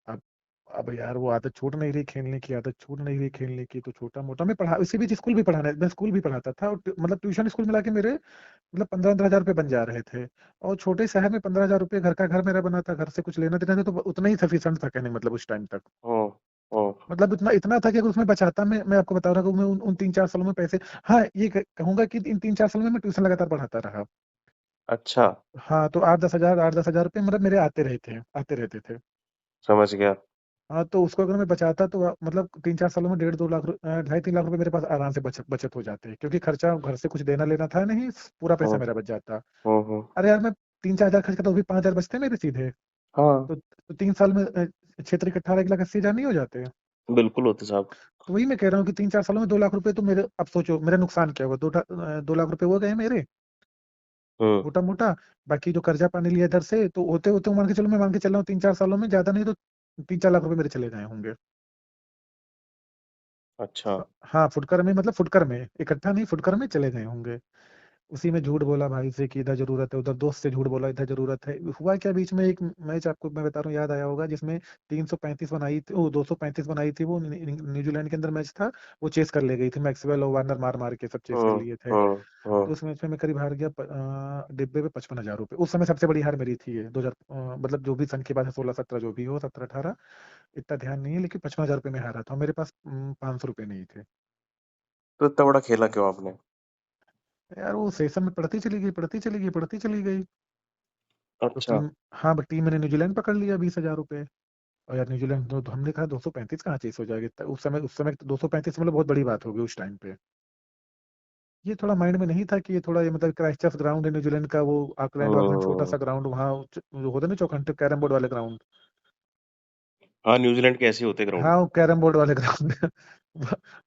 अब अब यार वो आदत छूट नहीं रही, खेलने की आदत छूट नहीं रही, खेलने की, तो छोटा मोटा मैं पढ़ा, इसी बीच स्कूल भी पढ़ाना, मैं स्कूल भी पढ़ाता था, और मतलब ट्यूशन स्कूल मिला के मेरे मतलब 15-15 हजार रुपये बन जा रहे थे। और छोटे शहर में 15 हजार रुपये, घर का घर मेरा बना था, घर से कुछ लेना देना था, तो उतना ही सफिशिएंट था कहने मतलब उस टाइम तक। हम्म। हम्म। मतलब इतना इतना था कि अगर उसमें बचाता, मैं आपको बता रहा हूँ कि मैं उन 3-4 सालों में पैसे, हाँ, ये कहूंगा कि इन 3-4 सालों में मैं ट्यूशन लगातार पढ़ाता रहा। अच्छा। हाँ, तो 8-10 हजार रुपए मतलब मेरे आते रहते थे। समझ गया। हाँ, तो उसको अगर मैं बचाता तो मतलब 3-4 सालों में 1.5-2 लाख 2.5-3 लाख रुपए मेरे पास आराम से बचत हो जाते, क्योंकि खर्चा घर से कुछ देना लेना था नहीं, पूरा पैसा हम्म। मेरा बच जाता। हम्म। अरे यार, मैं 3-4 हजार खर्च करता तो भी 5 हजार बचते मेरे सीधे। हाँ, तो 3 साल में क्षेत्र के 18,80,000 नहीं हो जाते? बिल्कुल होते साहब। तो वही मैं कह रहा हूँ कि 3-4 सालों में 2 लाख रुपए तो मेरे, अब सोचो मेरा नुकसान क्या हुआ, 2 लाख रुपए हो गए मेरे, हम्म। मोटा मोटा। बाकी जो कर्जा पानी लिया इधर से, तो होते होते मान के चलो, मैं मान के चल रहा हूँ 3-4 सालों में ज्यादा नहीं तो 3-4 लाख रुपए मेरे चले गए होंगे। अच्छा। हाँ, फुटकर में, मतलब फुटकर में, इकट्ठा नहीं, फुटकर में चले गए होंगे। उसी में झूठ बोला भाई से कि इधर जरूरत है, उधर दोस्त से झूठ बोला इधर जरूरत है। हुआ क्या, बीच में एक मैच आपको मैं बता रहा हूँ, याद आया होगा, जिसमें 335 बनाई थी, वो 235 बनाई थी, वो न्यूजीलैंड के अंदर मैच था। वो चेस कर ले गई थी, मैक्सवेल और वार्नर मार मार के सब चेस कर हम्म। लिए थे। हम्म। तो उस मैच में मैं करीब हार गया डिब्बे पे 55 हजार रुपये। उस समय सबसे बड़ी हार मेरी थी ये 2000, मतलब जो भी सन की बात है, 16-17 जो भी हो, 17-18, इतना ध्यान नहीं है, लेकिन 55 हजार रुपये में हारा था, मेरे पास 500 रुपये नहीं थे। तो इतना बड़ा खेला क्यों आपने? यार वो सेशन में पढ़ती चली गई, पढ़ती चली गई, पढ़ती चली गई। तो अच्छा। टीम, हाँ, बट टीम मैंने न्यूजीलैंड पकड़ लिया 20 हजार रुपये। और यार न्यूजीलैंड तो हमने कहा 235 कहाँ चेस हो जाएगी उस समय 235 मतलब बहुत बड़ी बात होगी उस टाइम पे। ये थोड़ा माइंड में नहीं था कि ये थोड़ा, ये मतलब क्राइस्टचर्च ग्राउंड है न्यूजीलैंड का, वो ऑकलैंड वाकलैंड छोटा हम्म। सा ग्राउंड वहाँ, जो होते हैं ना चौखंटे कैरम बोर्ड वाले ग्राउंड। हाँ, न्यूजीलैंड के ऐसे ही होते ग्राउंड। हाँ, वो कैरम बोर्ड वाले ग्राउंड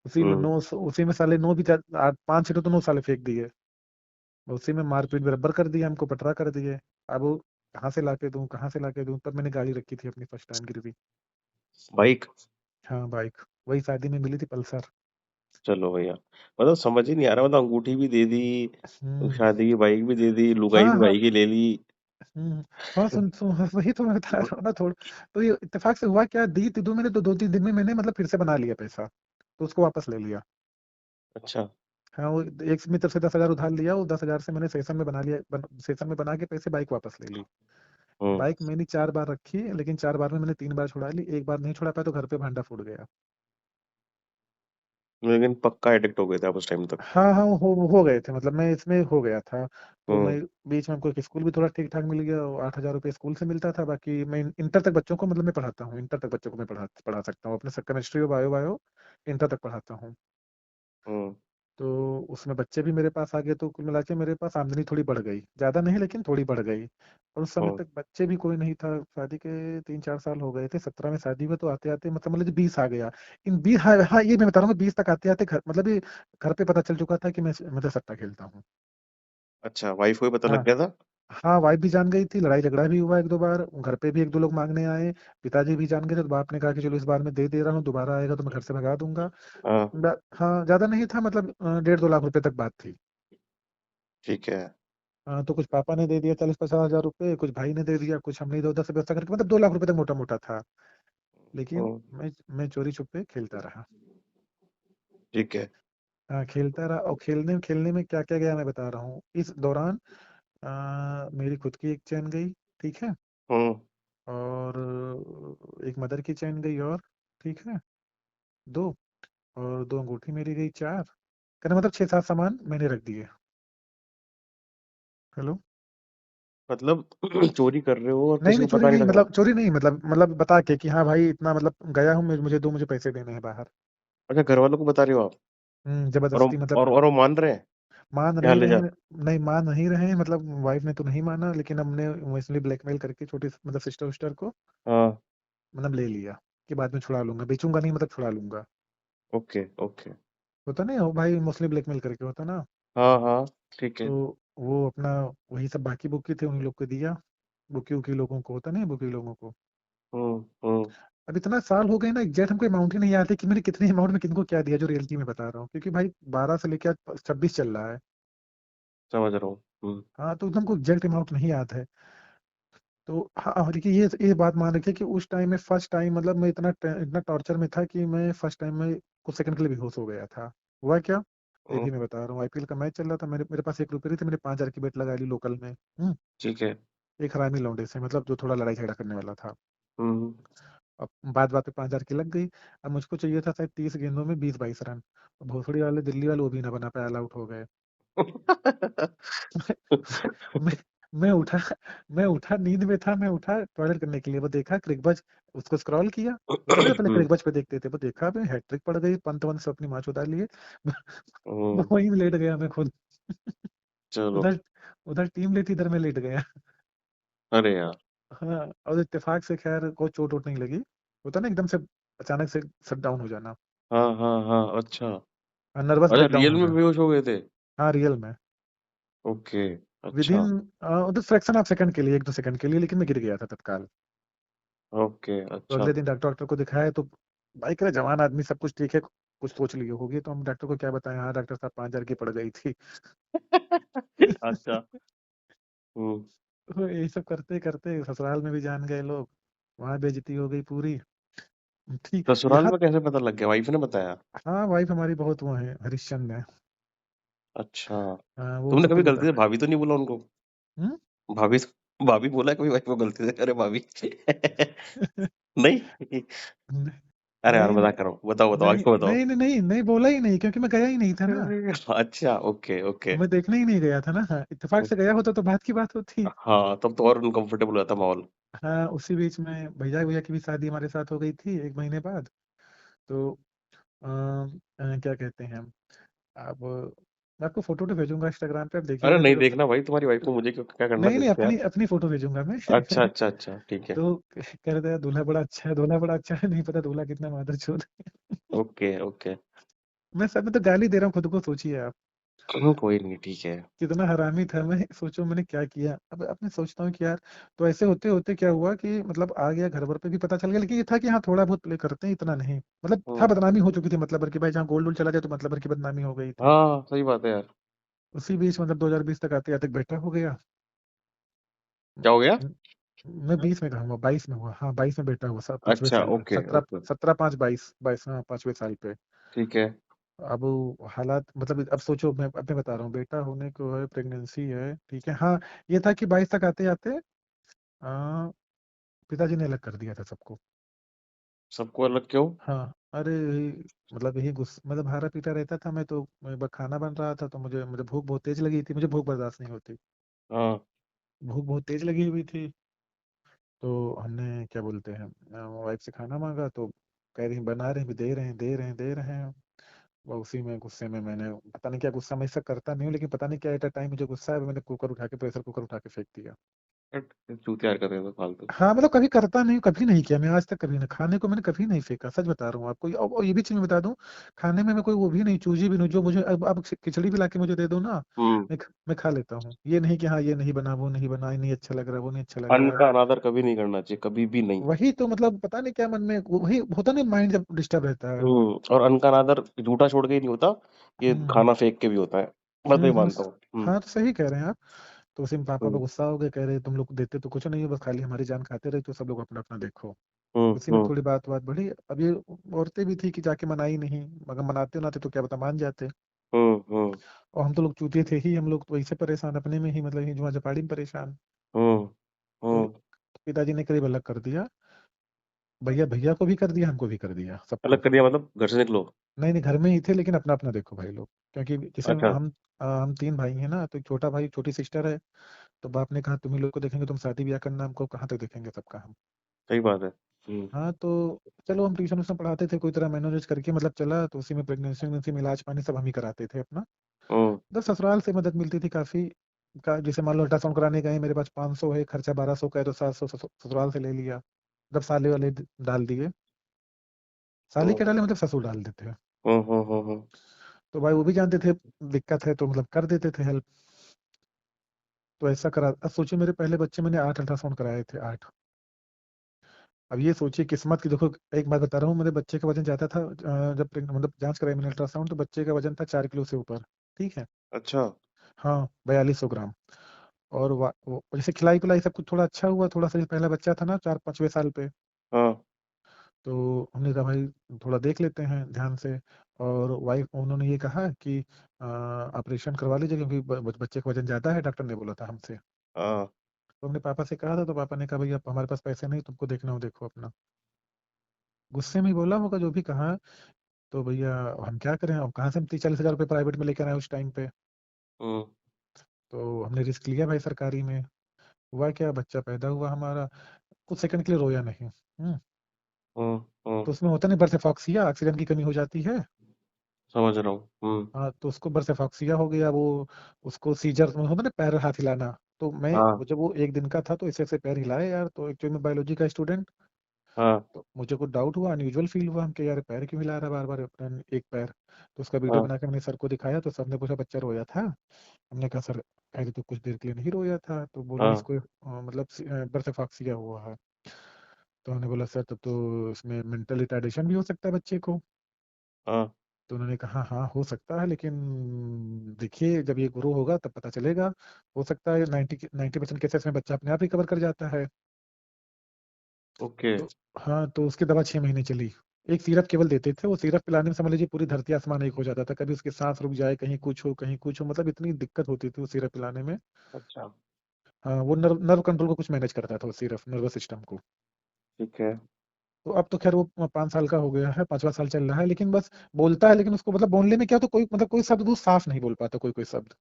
उसी में हम्म। उसी में साले नो भी 5 छः तो नो साले फेंक दिए। उसी में मारपीट बरबर कर दिया, हमको पटरा कर दिए। अब वो कहाँ से लाके दूं, कहाँ से लाके दूं, तब मैंने गाड़ी रखी थी अपनी फर्स्ट टाइम गिरवी। बाइक। हाँ, बाइक। वही शादी में मिली थी, पल्सर। चलो भैया, मतलब समझ ही नहीं आ रहा, मतलब अंगूठी भी दे दी, हम्म। शादी की बाइक भी दे दी, लुगाई हाँ, भी हाँ। भाई की ले ली। हाँ, सुन हाँ, वही तो मैं बता रहा हूँ ना थोड़ा। तो ये इत्तेफाक से हुआ क्या, दी थी 2 महीने तो 2-3 दिन में मैंने मतलब फिर से बना लिया पैसा, तो उसको वापस ले लिया। अच्छा। हाँ, वो एक मित्र से 10 हजार उधार लिया, वो 10 हजार से मैंने सेशन में बना लिया, सेशन में बना के पैसे बाइक वापस ले ली। हम्म। बाइक मैंने 4 बार रखी, लेकिन 4 बार में मैंने 3 बार छुड़ा ली, एक बार नहीं छुड़ा पाया तो घर पे भांडा फूट गया। लेकिन पक्का एडिक्ट हो गए थे आप उस टाइम तक। हाँ, हाँ, हो गए थे, मतलब मैं इसमें हो गया था। तो हम्म। मैं बीच में हमको एक स्कूल भी थोड़ा ठीक ठाक मिल गया, 8 हजार रुपये स्कूल से मिलता था। बाकी मैं इंटर तक बच्चों को, मतलब मैं पढ़ाता हूँ, इंटर तक बच्चों को मैं पढ़ा सकता हूँ अपने से, केमिस्ट्री और बायो बायो इंटर तक पढ़ाता हूँ। हम्म। तो उसमें बच्चे भी मेरे पास आ गए, तो कुल मिला के मेरे पास आमदनी थोड़ी बढ़ गई, ज्यादा नहीं लेकिन थोड़ी बढ़ गई। और उस समय हम्म। तक बच्चे भी कोई नहीं था, शादी के 3-4 साल हो गए थे, 17 में शादी हुई, तो आते आते मतलब 20 आ गया। इन 20, हाँ, हाँ, ये मैं बता रहा हूँ, 20 तक आते आते घर, मतलब ये घर पे पता चल चुका था कि मैं मतलब सट्टा खेलता हूँ। अच्छा, वाइफ को ही पता लग हाँ, गया था? हाँ, वाइफ भी जान गई थी, लड़ाई झगड़ा भी हुआ 1-2 बार, घर पे भी 1-2 लोग मांगने आए। पिताजी भी जान गए थे, तो बाप ने कहा कि चलो इस बार मैं दे दे रहा हूँ, दोबारा आएगा तो मैं घर से भगा दूंगा। हाँ। हाँ, ज्यादा नहीं था, मतलब 1.5-2 लाख रुपए तक बात थी। ठीक है। तो कुछ पापा ने दे दिया 40-50 हजार रुपए, कुछ भाई ने दे दिया, कुछ हमने इधर उधर से व्यवस्था करके, मतलब 2 लाख रुपए तक मोटा मोटा था। लेकिन हम्म। मैं चोरी छुपे खेलता रहा। ठीक है। हाँ, खेलता रहा, और खेलने खेलने में क्या क्या गया मैं बता रहा हूँ इस दौरान। मेरी खुद की एक चैन गई, ठीक है। हम्म। और एक मदर की चैन गई, और ठीक है, दो, और 2 अंगूठी मेरी गई, 4। कहना मतलब 6-7 सामान मैंने रख दिए। हेलो। मतलब चोरी कर रहे हो और नहीं किसी नहीं, को चोरी पता नहीं नहीं, लग रहा? मतलब चोरी नहीं, मतलब बता के कि हाँ भाई इतना, मतलब गया हूँ मुझे पैसे देने हैं बाहर। अच्छा, घर वालों को बता रहे हो आप? और जबरदस्ती, मतलब वो मान रहे हैं? मान यहाँ नहीं ले रहे। जा। नहीं, मान नहीं रहे, मतलब वाइफ ने तो नहीं माना, लेकिन हमने इमोशनली ब्लैकमेल करके छोटी मतलब सिस्टर विस्टर को हाँ। मतलब ले लिया, कि बाद में छुड़ा लूंगा, बेचूंगा नहीं, मतलब छुड़ा लूंगा। Okay, okay. होता नहीं हो भाई, इमोशनली ब्लैकमेल करके होता ना। हाँ, हाँ। ठीक है। तो वो अपना वही सब बाकी बुकी थे, उन लोग को दिया। बुकी उकी लोगों को, होता नहीं बुकी लोगों को। हम्म। हम्म। अब इतना साल हो गए ना, एग्जैक्ट हमको अमाउंट ही नहीं याद है कि मैंने कितने अमाउंट में किनको क्या दिया, जो रियलिटी में बता रहा हूँ, क्योंकि भाई 12 से लेकर 26 चल रहा है। समझ रहा हूँ। हाँ, तो हमको एग्जैक्ट अमाउंट नहीं याद है। तो हाँ, देखिए ये बात मान रखिए कि उस टाइम में फर्स्ट टाइम, मतलब मैं इतना टॉर्चर में था कि मैं फर्स्ट टाइम में कुछ सेकंड के लिए बेहोश हो गया था। हुआ क्या, ये हम्म। भी मैं बता रहा हूँ, आईपीएल का मैच चल रहा था, मेरे मेरे पास 1 रुपये थी, मैंने 5 हजार की बेट लगा ली लोकल में। ठीक है। एक हरामी लौंडे से, मतलब जो थोड़ा लड़ाई झगड़ा करने वाला था। हम्म। अब बात-बात पे 5,000 की लग गई। अब मुझको चाहिए था शायद 30 गेंदों में 20-22 रन। भोसड़ी वाले दिल्ली वाले वो भी ना बना पाए, ऑल आउट हो गए। मैं मैं उठा मैं उठा, नींद में था, मैं उठा टॉयलेट करने के लिए, वो देखा क्रिकबज़, उसको स्क्रॉल किया। वो कहते हैं ना पहले हुँ, क्रिकबज़ पे देखते थे, वो देखा मैं हैट्रिक पड़ गई, पंत-वंत सब अपनी माँ चुदा लिए। मैं हुँ, वहीं लेट गया मैं खुद। चलो। उधर उधर टीम लेटी, इधर मैं लेट गया। अरे यार! हाँ, और इत्तेफाक से खैर कोई चोट-वोट नहीं लगी। होता है ना एकदम से अचानक से शट डाउन हो जाना, हाँ, हाँ, हाँ, अच्छा। नर्वस अच्छा ब्रेकडाउन रियल हो में जाना। बेहोश हो गए थे? हाँ, रियल में। ओके, अच्छा, within the fraction of second के लिए, 1-2 सेकंड के लिए, लेकिन मैं गिर गया था तत्काल। ओके, तो अच्छा। अगले दिन डॉक्टर को दिखाया तो भाई कह रहे जवान आदमी, सब कुछ ठीक है, कुछ सोच लिए होगी। तो हम डॉक्टर को क्या बताएं, हाँ डॉक्टर साहब 5,000 की पड़ गई थी। अच्छा, हुँ। तो यही सब करते करते ससुराल में भी जान गए लोग, वहां बेइज्जती हो गई पूरी। ठीक। ससुराल यहाँ में कैसे पता लग गया? वाइफ ने बताया? हाँ, वाइफ हमारी बहुत वो है, हरिश्चंद्र है। अच्छा, वो तुमने सब कभी कुछ गलती से बताते भाभी तो नहीं बोला उनको? हैं। भाभी स भाभी बोला है कभी वाइफ को गलती से? अरे भाभी नहीं? अरे यार नहीं मज़ाक कर रहा हूँ। बताओ, बताओ नहीं आगे बताओ। नहीं नहीं नहीं नहीं बोला ही नहीं, क्योंकि मैं गया ही नहीं था ना। अरे! अच्छा, ओके, ओके। मैं देखने ही नहीं गया था ना। हाँ, इत्तेफाक हुँ, से गया होता तो बात की बात होती। हाँ, तब तो और अनकम्फर्टेबल हो जाता माहौल। हाँ, उसी बीच में भैया भैया की भी शादी हमारे साथ हो गई थी 1 महीने बाद। तो क्या कहते हैं, अब मैं आपको फोटो तो भेजूंगा इंस्टाग्राम पे, आप अरे देखिएगा तो नहीं जब। देखना भाई तुम्हारी वाइफ को मुझे क्यों क्या करना नहीं नहीं, देखते अपनी यार। अपनी फोटो भेजूंगा मैं। अच्छा, अच्छा, अच्छा, ठीक है। तो कह रहे थे दूल्हा बड़ा अच्छा है, दूल्हा बड़ा अच्छा है, नहीं पता दूल्हा कितना मादरचोद है। Okay, okay. मैं सब में तो गाली दे रहा हूँ खुद को, सोचिए आप कोई नहीं, ठीक है। कितना हरामी था मैं। सोचो मैंने क्या किया। अब मैं सोचता हूँ कि यार, तो ऐसे होते होते क्या हुआ कि मतलब आ गया, घर भर पे भी पता चल गया, लेकिन ये था कि हाँ थोड़ा बहुत प्ले करते हैं, इतना नहीं। मतलब था, हुँ, बदनामी हो चुकी थी, मतलब भर की भाई जहाँ गोल्ड वोल्ड चला जाए तो मतलब भर की बदनामी हो गई थी। हाँ, सही बात है यार। उसी बीच मतलब 2020 तक आते आते बेटा हो गया। क्या हो गया? म- मैं 20 में कहूँगा, 22 में हुआ, हाँ 22 में बेटा हुआ, 5वें अच्छा, साल पे, ओके, 17, ओके। 17 5 22 22, हाँ 5वें साल पे। ठीक है। अब वो हालात मतलब, अब सोचो, मैं बता रहा हूँ, बेटा होने को है, प्रेगनेंसी है, ठीक है, हाँ। ये था कि 22 तक आते आते पिताजी ने अलग कर दिया था सबको। सबको अलग क्यों? हाँ, अरे मतलब यही गुस्सा, मतलब हारा पीटा रहता था मैं तो। खाना बन रहा था तो मुझे मुझे भूख बहुत तेज लगी थी, मुझे भूख बर्दाश्त नहीं होती। हाँ, भूख बहुत तेज लगी हुई थी। तो हमने क्या बोलते हैं, वाइफ से खाना मांगा तो कह रही बना रहे हैं, भी दे रहे हैं दे रहे हैं दे रहे हैं। और उसी में गुस्से में मैंने, पता नहीं क्या गुस्सा, मैं ऐसा करता नहीं हूँ, लेकिन पता नहीं क्या एट टाइम मुझे गुस्सा है, मैंने कुकर उठा के, प्रेशर कुकर उठा के फेंक दिया। हट, चूतिया हरकतें हैं तो फालतू। हाँ, मतलब कभी करता नहीं हूँ, कभी नहीं किया मैं आज तक, कभी नहीं, खाने को मैंने कभी नहीं फेंका, सच बता रहा हूँ आपको। और ये भी चीज मैं बता दूं, खाने में मैं कोई वो भी नहीं, चूजी भी नहीं, जो मुझे अब खिचड़ी भी ला के मुझे दे दो ना, हुँ, मैं खा लेता हूँ। ये नहीं कि हाँ ये नहीं बना, वो नहीं बना, ये नहीं अच्छा लग रहा, वो नहीं अच्छा लग अन्न रहा। का अनादर कभी नहीं करना चाहिए, कभी भी नहीं। वही तो मतलब पता नहीं क्या मन में वही होता नहीं, माइंड जब डिस्टर्ब रहता है। और अन्न का अनादर झूठा छोड़ के ही नहीं होता, ये हम्म खाना फेंक के भी होता है। मैं तो ये हम्म। मानता हूँ। हाँ, तो सही कह रहे हैं आप। तो उसी में पापा पे हुँ, गुस्सा हो गए, कह रहे तुम लोग देते तो कुछ नहीं हो, बस खाली हमारी जान खाते रहे, तो सब लोग अपना अपना देखो। हुँ, उसी में हुँ, थोड़ी बात बात बढ़ी। अब ये औरतें भी थी कि जाके मनाई नहीं, मगर मनाते ना थे तो क्या बता मान जाते। हुँ, हुँ, और हम तो लोग चूतिए थे ही, हम लोग तो वैसे परेशान अपने में ही, मतलब ये जुआ जपाड़ी में परेशान। हुँ, तो हुँ। पिताजी ने करीब अलग कर दिया। भैया भैया को भी कर दिया, हमको भी कर दिया, अलग सबको। कर दिया मतलब घर से निकलो? नहीं नहीं, घर में ही थे, लेकिन अपना अपना देखो भाई लोग। क्योंकि जैसे अच्छा, हम 3 भाई हैं ना, तो एक छोटा भाई, छोटी सिस्टर है। तो बाप ने कहा तुम ही लोग को देखेंगे, तुम शादी ब्याह करना, हमको कहाँ तक देखेंगे सबका हम। सही बात है। हुँ, हाँ, तो चलो हम ट्यूशन उशन पढ़ाते थे, कोई तरह मैनेज करके मतलब चला, तो उसी में प्रेगनेंसी वेगनेंसी में इलाज पानी सब हम ही कराते थे अपना। हुँ, मतलब ससुराल से मदद मिलती थी काफी। जैसे मान लो अल्ट्रासाउंड कराने गए, मेरे पास 500 है, खर्चा 1200 का है, तो 700 ससुराल से ले लिया। जब साले वाले डाल दिए, साले हुँ, क्या डाले, मतलब ससुर डाल देते हैं। हुँ, हुँ, हुँ, हुँ। तो भाई वो भी जानते थे दिक्कत है, तो मतलब कर देते थे हेल्प। तो ऐसा करा। अब सोचिए, मेरे पहले बच्चे मैंने 8 अल्ट्रासाउंड कराए थे, 8। अब ये सोचिए किस्मत की, देखो एक बात बता रहा हूँ, मेरे बच्चे का वजन ज्यादा था, जब मतलब जांच कराई मैंने अल्ट्रासाउंड, तो बच्चे का वजन था 4 किलो से ऊपर। ठीक है। अच्छा, हाँ, 4200 ग्राम। और जैसे खिलाई पिलाई सब कुछ थोड़ा अच्छा हुआ, थोड़ा सा, पहला बच्चा था ना, 4 5वें साल पे। हाँ, तो हमने कहा भाई थोड़ा देख लेते हैं ध्यान से। और वाइफ उन्होंने ये कहा कि ऑपरेशन करवा लीजिए, क्योंकि बच्चे का वजन ज्यादा है, डॉक्टर ने बोला था हमसे। हाँ, तो हमने पापा से कहा था, तो पापा ने कहा भाई अब हमारे पास पैसे नहीं, तुमको देखना हो देखो अपना। गुस्से में ही बोला होगा जो भी कहा। तो भैया हम क्या करें, अब कहाँ से हम 30-40 हजार रुपये प्राइवेट में लेकर आए उस टाइम पे। हम्म। तो हमने रिस्क लिया भाई सरकारी में। हुआ क्या, बच्चा पैदा हुआ हमारा, कुछ सेकंड के लिए रोया नहीं। हम्म। तो उसमें होता नहीं बर्सेफॉक्सिया, ऑक्सीजन की कमी हो जाती है। समझ रहा हूँ। हाँ तो उसको बर्सेफॉक्सिया हो गया वो। उसको सीजर में होता ना, पैर हाथ हिलाना। तो मैं हाँ। जब वो 1 दिन का था तो ऐसे ऐसे पैर हिलाए यार, तो एक्चुअली मैं बायोलॉजी का स्टूडेंट। हाँ। तो मुझे कुछ डाउट हुआ, अनयूजुअल फील हुआ हम कि यार पैर क्यों हिला रहा है बार बार अपना एक पैर। तो उसका वीडियो हाँ। बना के मैंने सर को दिखाया, तो सर ने पूछा बच्चा रोया था। हमने कहा सर पहले तो कुछ देर के लिए नहीं रोया था, तो बोले हाँ। इसको मतलब बर्सेफॉक्सिया हुआ है। तो हमने बोला सर तब तो इसमें मेंटल रिटार्डेशन भी हो सकता है बच्चे को। हाँ। तो उन्होंने कहा हाँ हो सकता है, लेकिन देखिए जब ये ग्रो होगा तब पता चलेगा। हो सकता है 90% केसेस में बच्चा अपने आप रिकवर कर जाता है। ओके। तो हाँ, तो उसकी दवा 6 महीने चली। एक सिरप केवल देते थे, वो सिरप पिलाने में समझ लीजिए पूरी धरती आसमान एक हो जाता था, कभी उसकी सांस रुक जाए, कहीं कुछ हो कहीं कुछ हो, मतलब इतनी दिक्कत होती थी वो सिरप पिलाने में। अच्छा। हाँ, वो नर्व नर्व कंट्रोल को कुछ मैनेज करता था वो सिरप, नर्वस सिस्टम को। ठीक है। तो अब तो खैर वो 5 साल का हो गया है, 5वां साल चल रहा है, लेकिन बस बोलता है, लेकिन उसको मतलब बोलने में क्या, तो कोई मतलब कोई शब्द वो साफ नहीं बोल पाता, कोई कोई शब्द।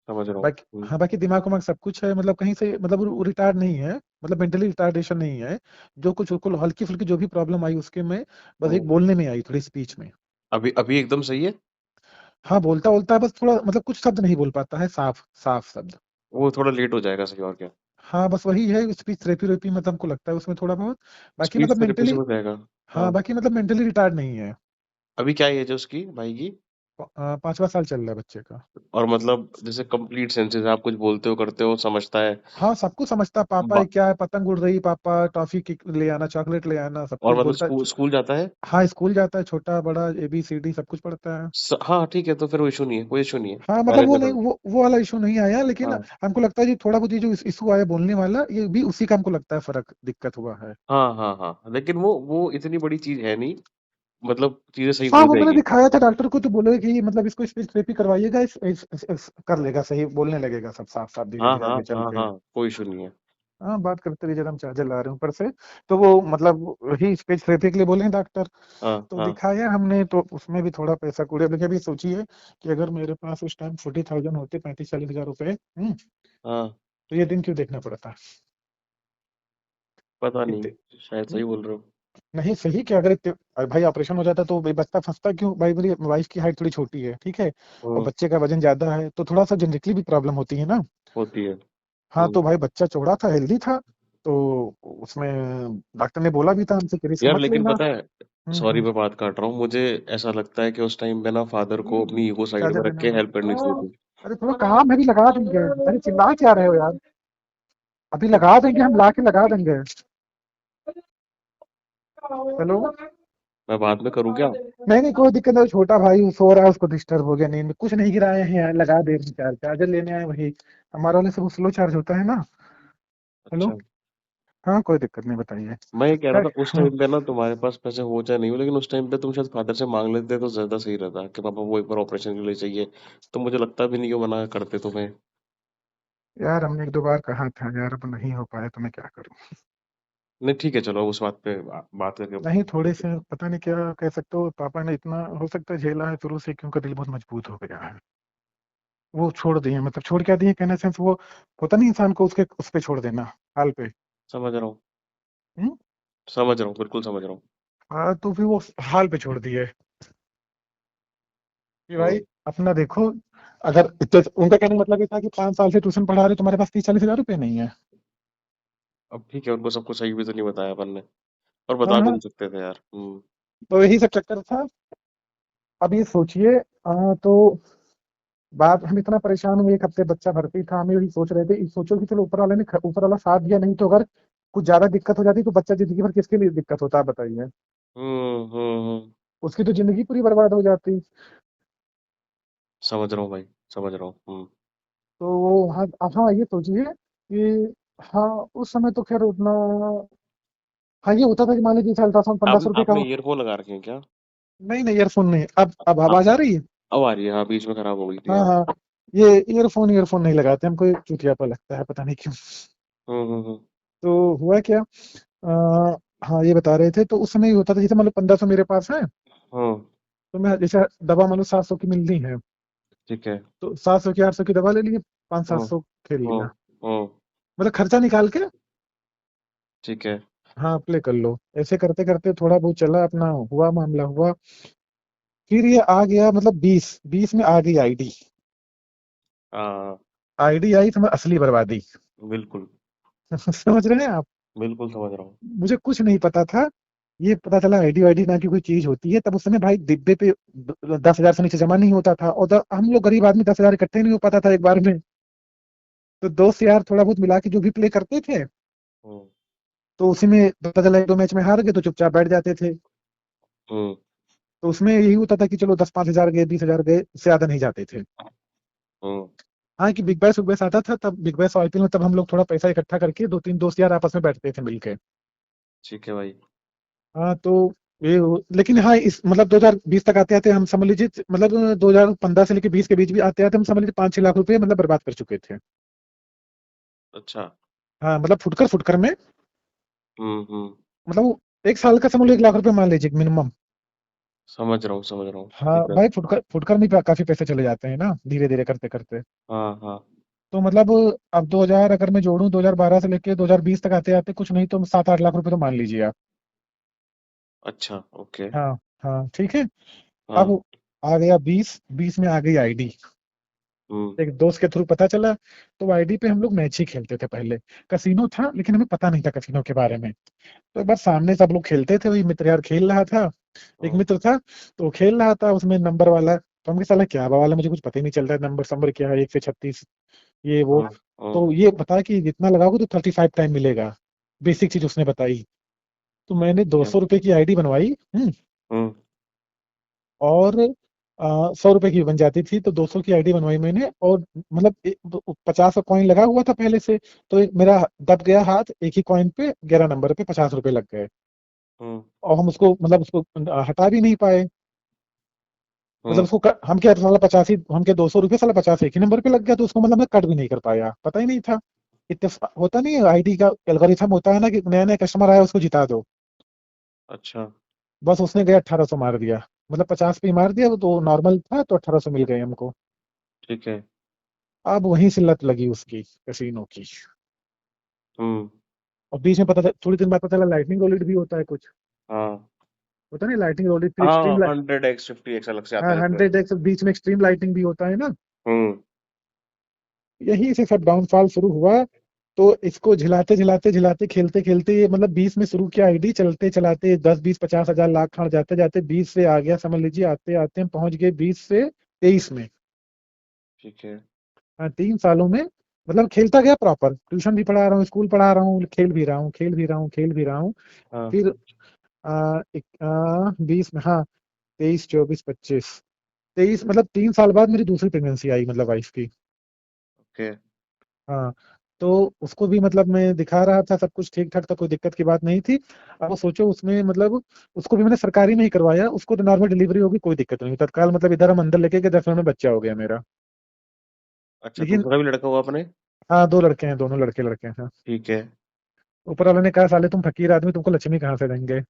समझ रहा हूँ। बाकी हाँ, बाकी दिमाग उमाग सब कुछ है, मतलब कहीं से मतलब वो रिटार्ड नहीं है, मतलब मेंटली रिटार्डेशन नहीं है। जो कुछ उसको हल्की फुल्की जो भी प्रॉब्लम आई उसके में, बस एक हम्म। बोलने में आई, थोड़ी स्पीच में। अभी अभी एकदम सही है। हाँ बोलता बोलता है, बस थोड़ा मतलब कुछ शब्द नहीं बोल पाता है, साफ साफ शब्द। वो थोड़ा लेट हो जाएगा, सही और क्या। हाँ बस वही है, स्पीच थेरेपी वेरेपी मतलब हमको लगता है उसमें थोड़ा बहुत। बाकी स्पीच मतलब थेरेपी से मेंटली, हो जाएगा। हाँ हाँ। बाकी मतलब मेंटली रिटार्ड नहीं है। अभी क्या एज है उसकी भाई की? 5वां साल चल रहा है बच्चे का। और मतलब जैसे कंप्लीट सेंसेस है, आप कुछ बोलते हो करते हो समझता है? हाँ सब कुछ समझता, पापा ये बा- क्या है, पतंग उड़ रही, पापा टॉफी ले आना, चॉकलेट ले आना, सब और कुछ मतलब बोलता है। स्कूल स्कूल जाता है? हाँ स्कूल जाता है, छोटा बड़ा ABCD सब कुछ पढ़ता है। हाँ ठीक है, तो फिर वो इशू नहीं है, कोई इशू नहीं है। हाँ मतलब मैनेज वो में नहीं, कर। वो वाला इशू नहीं आया, लेकिन हाँ। हमको लगता है जी थोड़ा बहुत ये जो इशू आया बोलने वाला, ये भी उसी का हमको लगता है फर्क दिक्कत हुआ है। हाँ। हाँ। हाँ, लेकिन वो इतनी बड़ी चीज है नहीं। मतलब चीजें सही हाँ हो वो मैंने जाएगी। दिखाया था डॉक्टर को, तो बोले कि मतलब इसको स्पीच थेरेपी करवाइएगा, कर लेगा, सही बोलने लगेगा सब साफ साफ धीरे हाँ। धीरे हाँ। आगे चल हाँ। के। हाँ, कोई इशू नहीं है। हाँ बात करते रहिए, जरा हम चार्जर ला रहे हैं ऊपर से। तो वो मतलब वही स्पीच थेरेपी के लिए बोले हैं डॉक्टर। हाँ। तो हाँ। दिखाया हमने, तो उसमें भी थोड़ा पैसा कूड़े, लेकिन अभी सोचिए कि अगर मेरे पास उस टाइम 40,000 होते, 35-40 हजार रुपए, हाँ। तो ये दिन क्यों देखना पड़ता। पता इतने नहीं, शायद हम्म, सही बोल रहे हो। नहीं सही क्या, अगर भाई ऑपरेशन हो जाता तो भाई बचता फंसता क्यों, भाई मेरी वाइफ की हाइट थोड़ी छोटी है, ठीक है, और हम्म। बच्चे का वजन ज्यादा है, तो थोड़ा सा जेनेटिकली भी प्रॉब्लम होती है ना। होती है। हाँ तो हम्म। भाई बच्चा चौड़ा था, हेल्दी था। तो उसमें डॉक्टर ने बोला भी था हमसे कि रिस्क यार मत लेकिन लेना। पता है, सॉरी हम्म। मैं बात काट रहा हूँ, मुझे ऐसा लगता है कि उस टाइम पे ना फादर को अपनी ईगो साइड चार्जर में रख लेना के होगा। हेल्प करनी चाहिए थी। अरे थोड़ा काम है, भी लगा देंगे। अरे चिल्ला क्या रहे हो यार, अभी लगा देंगे, हम ला के लगा देंगे। हेलो। मैं बाद में करूँ क्या? नहीं नहीं कोई दिक्कत नहीं, छोटा भाई सो रहा है, उसको डिस्टर्ब हो गया नींद में, कुछ नहीं गिराए हैं यार, लगा दे रहे हैं, चार्जर लेने आए वही। हमारा वाले से वो स्लो चार्ज होता है ना। हेलो। अच्छा। हाँ कोई दिक्कत नहीं, बताइए। मैं ये कह रहा क्या। था, उस हाँ टाइम पे ना तुम्हारे पास पैसे हो चाहे नहीं हो, लेकिन उस टाइम पे तुम शायद फादर से मांग लेते तो ज्यादा सही रहता कि पापा वो एक बार ऑपरेशन के लिए चाहिए। तो मुझे लगता भी नहीं कि मना करते तुम्हें। यार हमने 1-2 बार कहा था यार, अब नहीं हो पाया तो मैं क्या करूँ। नहीं ठीक है, चलो उस बात पे बात करके। नहीं थोड़े से पता नहीं क्या कह सकते हो, पापा ने इतना हो सकता है झेला है शुरू से कि उनका दिल बहुत मजबूत हो गया है। वो छोड़ दिए, मतलब छोड़ क्या दिए कहने सेंस, वो होता नहीं इंसान को उसके उस पे छोड़ देना, हाल पे। समझ रहा हूँ। हम्म। समझ रहा हूँ, बिल्कुल समझ रहा हूँ। हाँ तो फिर वो हाल पे छोड़ दिए कि भाई हम्म। अपना देखो। अगर इतने, उनका कहने का मतलब ये था कि 5 साल से ट्यूशन पढ़ा रहे, तुम्हारे पास 30-40 हजार रुपए नहीं है। अब ठीक है, उनको सब कुछ सही भी तो नहीं बताया अपन ने, और बता हाँ भी हाँ, नहीं सकते थे यार। तो यही सब चक्कर था। अब ये सोचिए तो बात, हम इतना परेशान हुए, 1 हफ्ते बच्चा भर्ती था, हम यही सोच रहे थे, सोचो कि चलो ऊपर वाले ने ऊपर वाला साथ दिया, नहीं तो अगर कुछ ज्यादा दिक्कत हो जाती तो बच्चा जिंदगी भर किसके लिए दिक्कत होता, आप बताइए। हम्म। उसकी तो जिंदगी पूरी बर्बाद हो जाती। समझ रहा हूँ भाई, समझ रहा हूँ। तो वो हाँ, हाँ ये सोचिए कि हाँ उस समय तो खैर उतना, हाँ ये होता था कि मान लीजिए जैसे अल्ट्रासाउंड 1500 रुपये का आपने हो। ईयरफोन लगा रखे हैं क्या? नहीं नहीं ईयरफोन नहीं, अब हाँ। आवाज आ रही है। अब आ रही है, हाँ बीच में खराब हो गई थी, हाँ हाँ। हाँ, ये ईयरफोन नहीं लगाते, हमको ये चूतियापा लगता है, पता नहीं क्यों। हम्म। तो हुआ क्या, हाँ ये बता रहे थे, तो उस समय ये होता था जैसे मान लो 1500 मेरे पास है, हम्म। तो मैं जैसे दवा मान लो 700 की मिलनी है, ठीक है। तो 700 की 800 की दवा ले लिए, 5 हम्म। 700 खेल हम्म। लिया, हम्म। मतलब खर्चा निकाल के। ठीक है। हाँ प्ले कर लो, ऐसे करते करते थोड़ा बहुत चला अपना, हुआ मामला हुआ। फिर ये आ गया मतलब 20 में आ गई आईडी। हाँ। आईडी आई तो मैं असली बर्बादी। बिल्कुल। समझ रहे हैं आप। बिल्कुल समझ रहा हूँ। मुझे कुछ नहीं पता था, ये पता चला आईडी वाईडी ना की कोई चीज होती है। तब उस समय भाई डिब्बे पे 10,000 से नीचे जमा नहीं होता था, और हम लोग गरीब आदमी 10,000 इकट्ठे नहीं हो पाता था एक बार में। तो दोस्त यार थोड़ा बहुत मिला के जो भी प्ले करते थे, हम्म। तो उसी में पता चला एक दो मैच में हार गए तो चुपचाप बैठ जाते थे। हम्म। तो उसमें यही होता था कि चलो 10 5 हजार गए, 20 हजार गए, इससे ज्यादा नहीं जाते थे। हम्म। हाँ कि बिग बैश आता था, तब बिग बैश आईपीएल में तब हम लोग थोड़ा पैसा इकट्ठा करके दो तीन दोस्त यार आपस में बैठते थे मिलके। ठीक है भाई। हाँ तो लेकिन हाँ इस मतलब 2020 तक आते आते हम समझ लीजिए, मतलब 2015 से लेके 20 के बीच भी आते आते हम समझ लीजिए 5 6 लाख रुपए मतलब बर्बाद कर चुके थे। अच्छा। हाँ मतलब फुटकर फुटकर में, हम्म। मतलब एक साल का समझ लो 1 लाख रुपए मान लीजिए मिनिमम। समझ रहा हूँ, समझ रहा हूँ। हाँ ठीक है। भाई फुटकर फुटकर में काफी पैसे चले जाते हैं ना धीरे धीरे करते करते। हाँ हाँ। तो मतलब अब 2000 अगर मैं जोड़ूं 2012 से लेके 2020 तक आते आते कुछ नहीं तो 7 8 लाख रुपए तो मान लीजिए आप। अच्छा, ओके। हाँ हाँ ठीक है। हाँ। अब आ गया 20 में आ गई आईडी। हम्म। एक दोस्त के थ्रू पता चला, तो आईडी पे हम लोग मैच ही खेलते थे पहले। कसिनो था लेकिन हमें पता नहीं था कसिनो के बारे में। तो एक बार सामने सब लोग खेलते थे, वही मित्र यार खेल रहा था। एक हम्म। मित्र था, तो वो खेल रहा था उसमें नंबर वाला, तो हम साला क्या वाला, मुझे कुछ पता ही नहीं चल रहा है नंबर संबर क्या है, 1 से 36 ये वो। हम्म। हम्म। तो ये बता कि जितना लगाओगे तो 35 टाइम मिलेगा, बेसिक चीज उसने बताई। तो मैंने ठीक दो है। सौ रुपए की आईडी बनवाई। हम्म। और 100 रुपए की बन जाती थी, तो 200 की आईडी बनवाई मैंने, और मतलब 50 का कॉइन लगा हुआ था पहले से। तो मेरा दब गया हाथ एक ही कॉइन पे, 11 नंबर पे 50 रुपए लग गए। हम्म। और हम उसको मतलब उसको हटा भी नहीं पाए। मतलब हम्म। उसको हम क्या साला 85, हम क्या 200 रुपये साला 50 एक ही नंबर पे लग गया, तो उसको मतलब मैं कट भी नहीं कर पाया, पता ही नहीं था। इत्तेफाक होता नहीं है आईडी का एल्गोरिथम होता है ना कि नया नया कस्टमर आया उसको जिता दो। अच्छा। बस उसने गया 1800 मार दिया, मतलब 50 पे ही मार दिया, वो तो नॉर्मल था तो 1800 मिल गए हमको। ठीक है। अब वहीं से लत लगी उसकी कैसीनो की। हम्म। और बीच में पता थोड़ी दिन बाद पता चला लाइटनिंग रोलेट भी होता है कुछ। हाँ होता नहीं लाइटनिंग रोलेट, फिर हाँ, एक्सट्रीम। 100x 50x अलग से आता हाँ है इसमें। 100x बीच में एक्सट्रीम लाइटनिंग भी होता है ना। हम्म। यही से सब डाउनफॉल शुरू हुआ। तो इसको झिलाते झिलाते झिलाते खेलते खेलते ये मतलब 20 में शुरू किया आईडी, चलते चलाते 10 20 50 हजार लाख खान जाते जाते 20 से आ गया समझ लीजिए, आते आते हम पहुंच गए 20 से 23 में। ठीक है। हाँ 3 सालों में मतलब खेलता गया प्रॉपर, ट्यूशन भी पढ़ा रहा हूँ, स्कूल पढ़ा रहा हूँ, खेल भी रहा हूँ, खेल भी रहा हूँ, खेल भी रहा हूँ। हाँ। फिर 20 में, हाँ 23 24 25 23 मतलब 3 साल बाद मेरी दूसरी प्रेगनेंसी आई मतलब वाइफ की। ओके। हाँ तो उसको भी मतलब मैं दिखा रहा था, सब कुछ ठीक ठाक था, कोई दिक्कत की बात नहीं थी। अब वो सोचो उसमें मतलब उसको भी मैंने सरकारी में ही करवाया, उसको तो नॉर्मल डिलीवरी होगी, कोई दिक्कत नहीं हुई तत्काल, मतलब इधर हम अंदर लेके गए 10 मिनट में बच्चा हो गया मेरा। अच्छा, लेकिन दूसरा भी लड़का हुआ अपने? हाँ 2 लड़के हैं, दोनों लड़के लड़के हैं। ठीक है। ऊपर वाले ने कहा साले तुम फकीर आदमी, तुमको लक्ष्मी कहाँ से देंगे।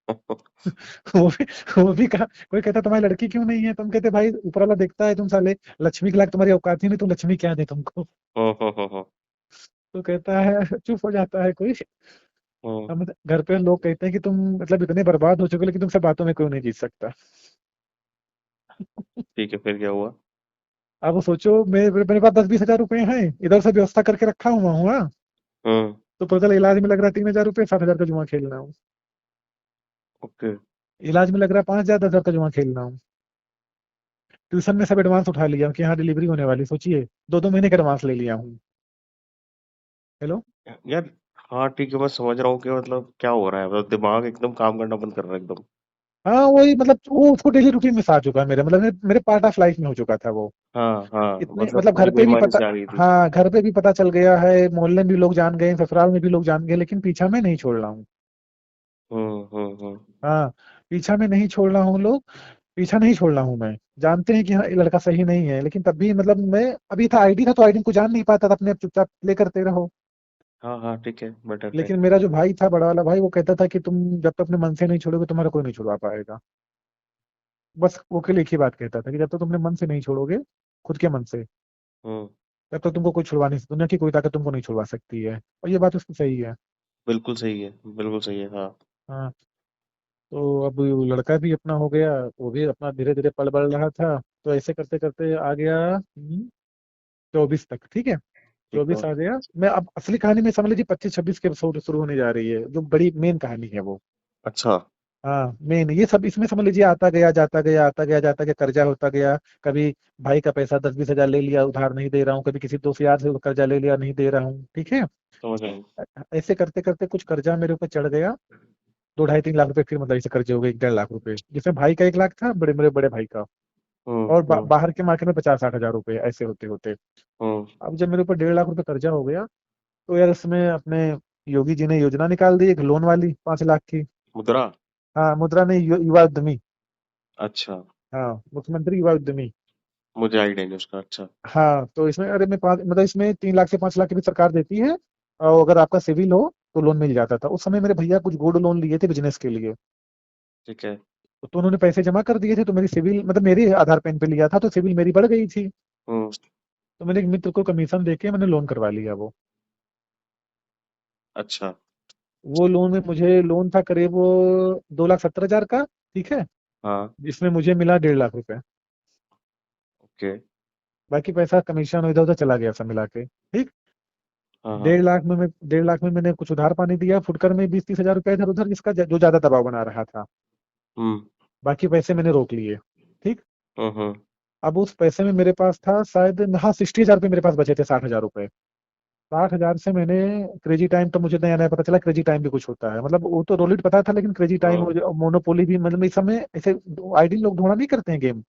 वो भी वो भी कहा, कोई कहता तुम्हारी लड़की क्यों नहीं है, तुम कहते भाई ऊपर वाला देखता है तुम साले लक्ष्मी के लायक तुम्हारी औकात ही नहीं, तुम लक्ष्मी क्या दे तुमको। हो। तो कहता है, चुप हो जाता है कोई। हम्म। हम घर पे लोग कहते हैं कि तुम मतलब इतने बर्बाद हो चुके हो, लेकिन तुमसे बातों में कोई नहीं जीत सकता। ठीक है, फिर क्या हुआ? अब वो सोचो मेरे पास 10 20 हजार रुपए हैं, इधर से व्यवस्था करके रखा हुआ हूँ। हाँ, हम्म। तो पता चला इलाज में लग रहा है 3 हजार रुपये, 7 हजार का जुआ खेल रहा हूँ। ओके। इलाज में लग रहा है 5 हजार, 10 हजार का जुआ खेल रहा हूँ। ट्यूशन में सब एडवांस उठा लिया कि हाँ डिलीवरी होने वाली, सोचिए 2 2 महीने का एडवांस ले लिया हूँ। हेलो। यार, हाँ ठीक है, मैं समझ रहा हूँ कि मतलब क्या हो रहा है, मतलब दिमाग एकदम काम करना बंद कर रहा है एकदम। हाँ वही मतलब वो उसको डेली रूटीन में आ चुका है मेरे, मतलब मेरे पार्ट ऑफ लाइफ में हो चुका था वो। हाँ हाँ, इतने मतलब मतलब घर एक पे भी बेईमानी पता, सी आ गई थी। हाँ घर पे भी पता चल गया है, मोहल्ले में भी लोग जान गए, ससुराल में भी लोग जान गए, लेकिन पीछा मैं नहीं छोड़ रहा हूँ। हम्म। हाँ पीछा मैं नहीं छोड़ रहा हूँ लोग, पीछा नहीं छोड़ रहा हूँ मैं। जानते हैं कि हाँ ये लड़का सही नहीं है, लेकिन तब भी मतलब मैं, अभी था आईडी था तो आईडी को जान नहीं पाता था, अपने आप चुपचाप प्ले करते रहो। हाँ हाँ, ठीक है, बेटर है। लेकिन मेरा जो भाई था, बड़ा वाला भाई, वो कहता था कि तुम जब तक अपने मन से नहीं छोड़ोगे तुम्हारा कोई नहीं छुड़वा पाएगा। बस वो केवल एक ही बात कहता था कि जब तक तुमने मन से नहीं छोड़ोगे, खुद के मन से, हम्म। तब तक तुमको कोई छुड़वा नहीं, दुनिया की कोई ताकत तुमको नहीं छुड़वा सकती है। और ये बात उसकी सही है। बिल्कुल सही है, बिल्कुल सही है, हाँ। हाँ। तो अब वो लड़का भी अपना हो गया, वो भी अपना धीरे धीरे पल बढ़ रहा था। तो ऐसे करते करते आ गया 24 तक, ठीक है। ठीक है। 24 आ गया, मैं अब असली कहानी में समझ लीजिए 25-26 के शुरू शुरू होने जा रही है, जो बड़ी मेन कहानी है वो। अच्छा। हाँ, मेन ये सब इसमें समझ लीजिए, आता गया जाता गया, आता गया जाता गया, कर्जा होता गया। कभी भाई का पैसा 10-20 हजार ले लिया, उधार नहीं दे रहा हूँ, कभी किसी दोस्त यार से कर्जा ले लिया, नहीं दे रहा हूँ, ठीक है। समझ गए। ऐसे करते करते कुछ कर्जा मेरे ऊपर चढ़ गया। 2 ढाई 3 लाख रुपए, फिर मतलब ऐसे कर्जे हो गए 1-1.5 लाख रुपए, जिसमें भाई का 1 लाख था, बड़े मेरे बड़े भाई का। और हम्म। बाहर के मार्केट में 50-60 हजार रुपए, ऐसे होते होते हम्म। अब जब मेरे ऊपर 1.5 लाख रुपए कर्जा हो गया, तो यार इसमें अपने योगी जी ने योजना निकाल दी, एक लोन वाली 5 लाख की। मुद्रा। हाँ, मुद्रा नहीं, युवा उद्यमी। अच्छा। हाँ, मुख्यमंत्री युवा उद्यमी। मुझे आइडिया नहीं उसका, अच्छा। हाँ, तो इसमें अरे मैं पाँच मतलब इसमें 3 लाख से 5 लाख की भी सरकार देती है। और अगर आपका सिविल हो तो लोन मिल जाता था। उस समय मेरे भैया कुछ गोल्ड लोन लिए थे बिजनेस के लिए। ठीक है। तो उन्होंने पैसे जमा कर दिए थे, तो मेरी सिविल मतलब मेरे आधार पेन पे लिया था, तो सिविल मेरी बढ़ गई थी। हम्म। तो मैंने एक मित्र को कमीशन देके मैंने लोन करवा लिया वो। अच्छा। वो लोन में मुझे लोन था करीब वो 2,70,000 का, ठीक है। हाँ। जिसमें मुझे मिला 1.5 लाख रुपए। ओके। बाकी पैसा कमीशन इधर उधर चला गया सब मिला के, ठीक। हाँ हाँ। 1.5 लाख में मैंने कुछ उधार पानी दिया, फुटकर में 20-30 हजार रुपया इधर उधर, जिसका जो ज्यादा दबाव बना रहा था। हम्म। बाकी पैसे मैंने रोक लिए, ठीक। हम्म। अब उस पैसे में मेरे पास था शायद, हाँ, 60 हजार रुपये मेरे पास बचे थे, 60 हजार रुपये। 60 हजार से मैंने क्रेजी टाइम, तो मुझे नया नया पता चला क्रेजी टाइम भी कुछ होता है, मतलब वो तो रोलिट पता था, लेकिन क्रेजी टाइम, हाँ मोनोपोली भी, मतलब इस समय ऐसे आइडियल लोग ढूंढा नहीं करते हैं गेम।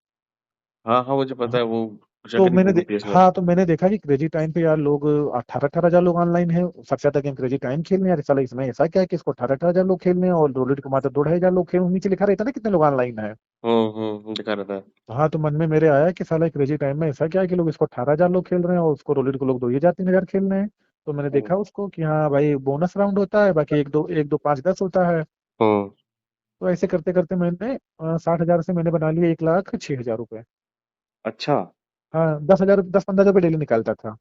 हाँ हाँ, मुझे पता है वो। तो जगह होती है इसमें। हाँ, तो मैंने देखा कि क्रेजी टाइम पे यार लोग 18-18 हजार लोग ऑनलाइन है, सबसे ज्यादा गेम क्रेजी टाइम खेल रहे हैं यार, साला इसमें ऐसा क्या है कि इसको 18-18 हजार लोग खेल रहे हैं, और रोलिट को मात्र 2-2.5 हजार लोग खेल, नीचे लिखा रहता है ना कितने लोग ऑनलाइन है। दिखा रहता है। तो हाँ, तो मन में मेरे आया कि साला क्रेजी टाइम में ऐसा क्या है कि लोग इसको 18 हजार लोग खेल रहे हैं, और उसको रोलिट को लोग 2 हजार 3 हजार खेल रहे हैं। तो मैंने हम्म। देखा उसको कि हाँ भाई, बोनस राउंड होता है, बाकी एक दो 5-10 होता है। हम्म। तो ऐसे करते करते मैंने 60 हजार से मैंने बना लिया 1,06,000 रुपये। अच्छा। हाँ, 10 हजार 10-15 हजार रुपये डेली निकालता था।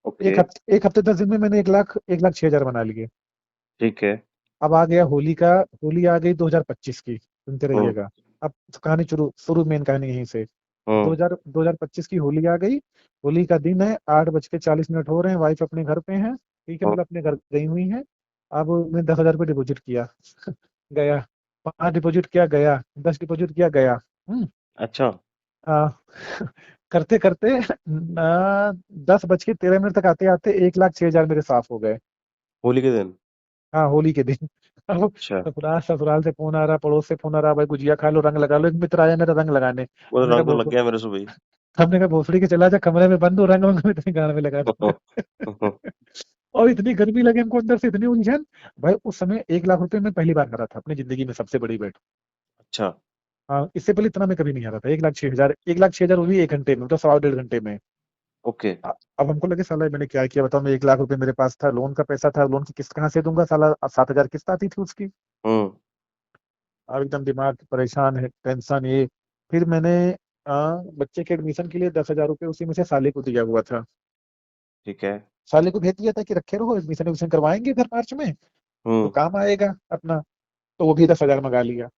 ओके। एक हफ्ते 10 दिन में मैंने 1,06,000 बना लिए। ठीक है। अब आ गया होली का, होली आ गई 2025 की, सुनते हम्म। रहिएगा। अब कहानी शुरू शुरू मेन कहानी यहीं से। हम्म। 2025 की होली आ गई। होली का दिन है, 8:40 हो रहे हैं, वाइफ अपने घर पे है, ठीक है, हम्म। मतलब अपने घर गई हुई है। अब मैंने 10 हजार रुपये डिपोजिट किया। गया। 5 डिपोजिट किया, गया। 10 डिपोजिट किया, गया। हम्म। अच्छा। आ, करते करते 10:13 तक आते आते 1,06,000 मेरे साफ हो गए। होली के दिन। हाँ, होली के दिन। अब अच्छा। ससुराल से फोन आ रहा, पड़ोस से फोन आ रहा, भाई गुजिया खा लो, रंग लगा लो, एक मित्र आया मेरा रंग लगाने। वो तो हमने कहा रंग तो लग गया मेरे से भाई। हमने कहा भोसड़ी के चला जा, कमरे में बंद हो, रंग वंग में इतनी गाड़ में लगा दूंगा। और इतनी गर्मी लगे हमको, अंदर से इतनी उलझन। भाई उस समय 1 लाख रुपए मैं पहली बार हारा था अपनी जिंदगी में, सबसे बड़ी बेट। अच्छा। हाँ, इससे पहले इतना मैं कभी नहीं हारा था। 1,06,000, 1,06,000 वो भी 1 घंटे में, मतलब 1.5 घंटे में। ओके। अब हमको लगे साला मैंने क्या किया बताओ, मैं 1 लाख रुपए मेरे पास था, लोन का पैसा था, लोन की किस्त कहाँ से दूंगा साला, 7 हजार किस्त आती थी उसकी। हम्म। अब एकदम दिमाग परेशान है, टेंशन ये। फिर मैंने बच्चे के एडमिशन के लिए 10 हजार रुपये उसी में से साले को दिया हुआ था। ठीक है। साले को भेज दिया था कि रखे रहो, एडमिशन एडमिशन करवाएंगे इधर मार्च में, तो हम्म। काम आएगा अपना। तो वो भी 10 हजार मंगा लिया।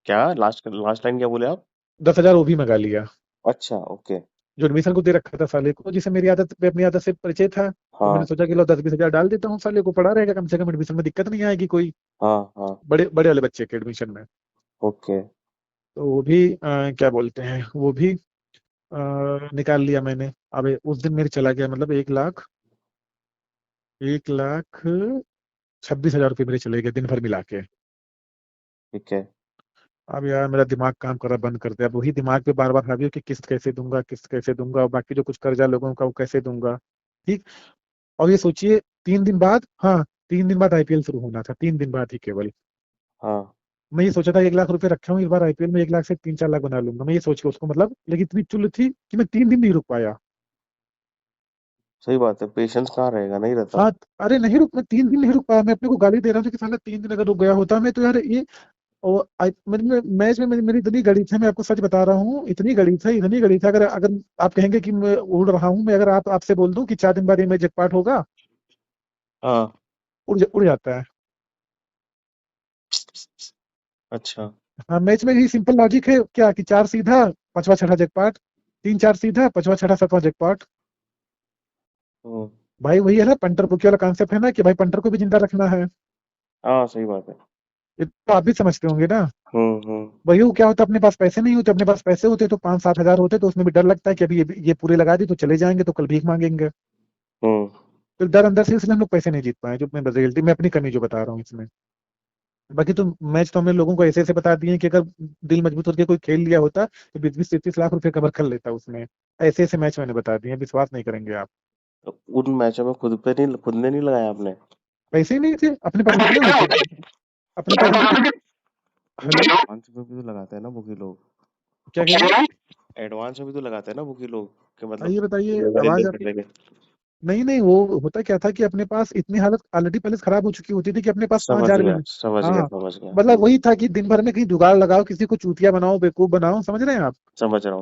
क्या लास्ट लास्ट लाइन क्या बोले आप? 10 हजार वो भी मंगा लिया। अच्छा, ओके। जो एडमिशन को दे रखा था साले को, जिसे मेरी आदत पे अपनी आदत से परिचय था, तो मैंने हाँ सोचा कि लो 10-20 हजार डाल देता हूँ, साले को पड़ा रहेगा, कम से कम एडमिशन में दिक्कत नहीं आएगी कोई। हाँ हाँ। बड़े बड़े वाले बच्चे के एडमिशन में। ओके। तो वो भी क्या बोलते हैं, वो भी निकाल लिया मैंने। अब उस दिन मेरे चला गया, मतलब 1,26,000 रुपये मेरे चले गए दिन भर मिला के। ठीक है। अब यार मेरा दिमाग काम करना बंद कर दिया, अब वही दिमाग पे बार बार हावी हो कि किस्त कैसे दूंगा, किस्त कैसे दूंगा, और बाकी जो कुछ कर्जा लोगों का वो कैसे दूंगा, ठीक। और ये सोचिए, 3 दिन बाद, हाँ, 3 दिन बाद आईपीएल शुरू होना था, 3 दिन बाद ही केवल। हाँ। मैं ये सोचा था 1 लाख रुपए रखा हूँ, इस बार आईपीएल में 1 लाख से 3-4 लाख बना लूंगा, मैं ये सोच के उसको, मतलब, लेकिन इतनी चुल थी कि मैं 3 दिन नहीं रुक पाया। सही बात है, पेशेंस कहाँ रहेगा, नहीं रहता। हाँ, अरे नहीं रुक, मैं 3 दिन नहीं रुक पाया, मैं अपने को गाली दे रहा था कि साला 3 दिन अगर रुक गया होता मैं तो यार ये। और मैच में मेरी इतनी गणित है, मैं आपको सच बता रहा हूँ, इतनी गणित है, इतनी गणित है, अगर अगर आप कहेंगे कि मैं उड़ रहा हूँ, मैं अगर आपसे बोल दूं कि 4 दिन बाद ये मैच जैकपॉट होगा, हाँ। उड़ जाता है। अच्छा। हाँ, मैच में ही सिंपल लॉजिक है क्या कि 4 सीधा, पांचवा छठा जैकपॉट, 3 4 सीधा, पांचवा छठा सातवां जैकपॉट। हम्म। भाई वही है ना, पंटर बुकी वाला कॉन्सेप्ट है ना कि भाई पंटर को भी जिंदा रखना है। हाँ सही बात है। ये तो आप भी समझते होंगे ना। हम्म। वही वो क्या होता है, अपने पास पैसे नहीं होते, अपने पास पैसे होते तो 5 7 हजार होते तो उसमें भी डर लगता है कि अभी ये पूरे लगा दी तो चले जाएंगे तो कल भीख मांगेंगे। हम्म। तो डर अंदर से, इसलिए हम लोग पैसे नहीं जीत पाए, जो मैं रियलिटी में अपनी कमी जो बता रहा हूँ इसमें। बाकी तो मैच तो हमने लोगों को ऐसे ऐसे बता दिए कि अगर दिल मजबूत होकर कोई खेल लिया होता तो 20 20 30 30 लाख रुपए कवर कर लेता उसमें। ऐसे ऐसे मैच मैंने बता दिए, विश्वास नहीं करेंगे आप। तो उन मैचों में खुद ने नहीं लगाया आपने? पैसे ही नहीं थे अपने पास, कितने होते, अपने पास होते थे। हेलो, एडवांस में भी तो लगाते हैं ना बुकी लोग। क्या कह रहे हैं? एडवांस में भी तो लगाते हैं ना बुकी लोग, कि मतलब आइए बताइए, लेवल आवाज इंटरेस्ट आपकी। लेके। नहीं नहीं, वो होता क्या था कि अपने पास इतनी हालत ऑलरेडी पहले से खराब हो चुकी होती थी कि अपने पास 5 हजार मिल। समझ गया हाँ, समझ गया। मतलब वही था कि दिन भर में कहीं जुगाड़ लगाओ, किसी को चूतिया बनाओ, बेवकूफ बनाओ, समझ रहे हैं आप। समझ रहा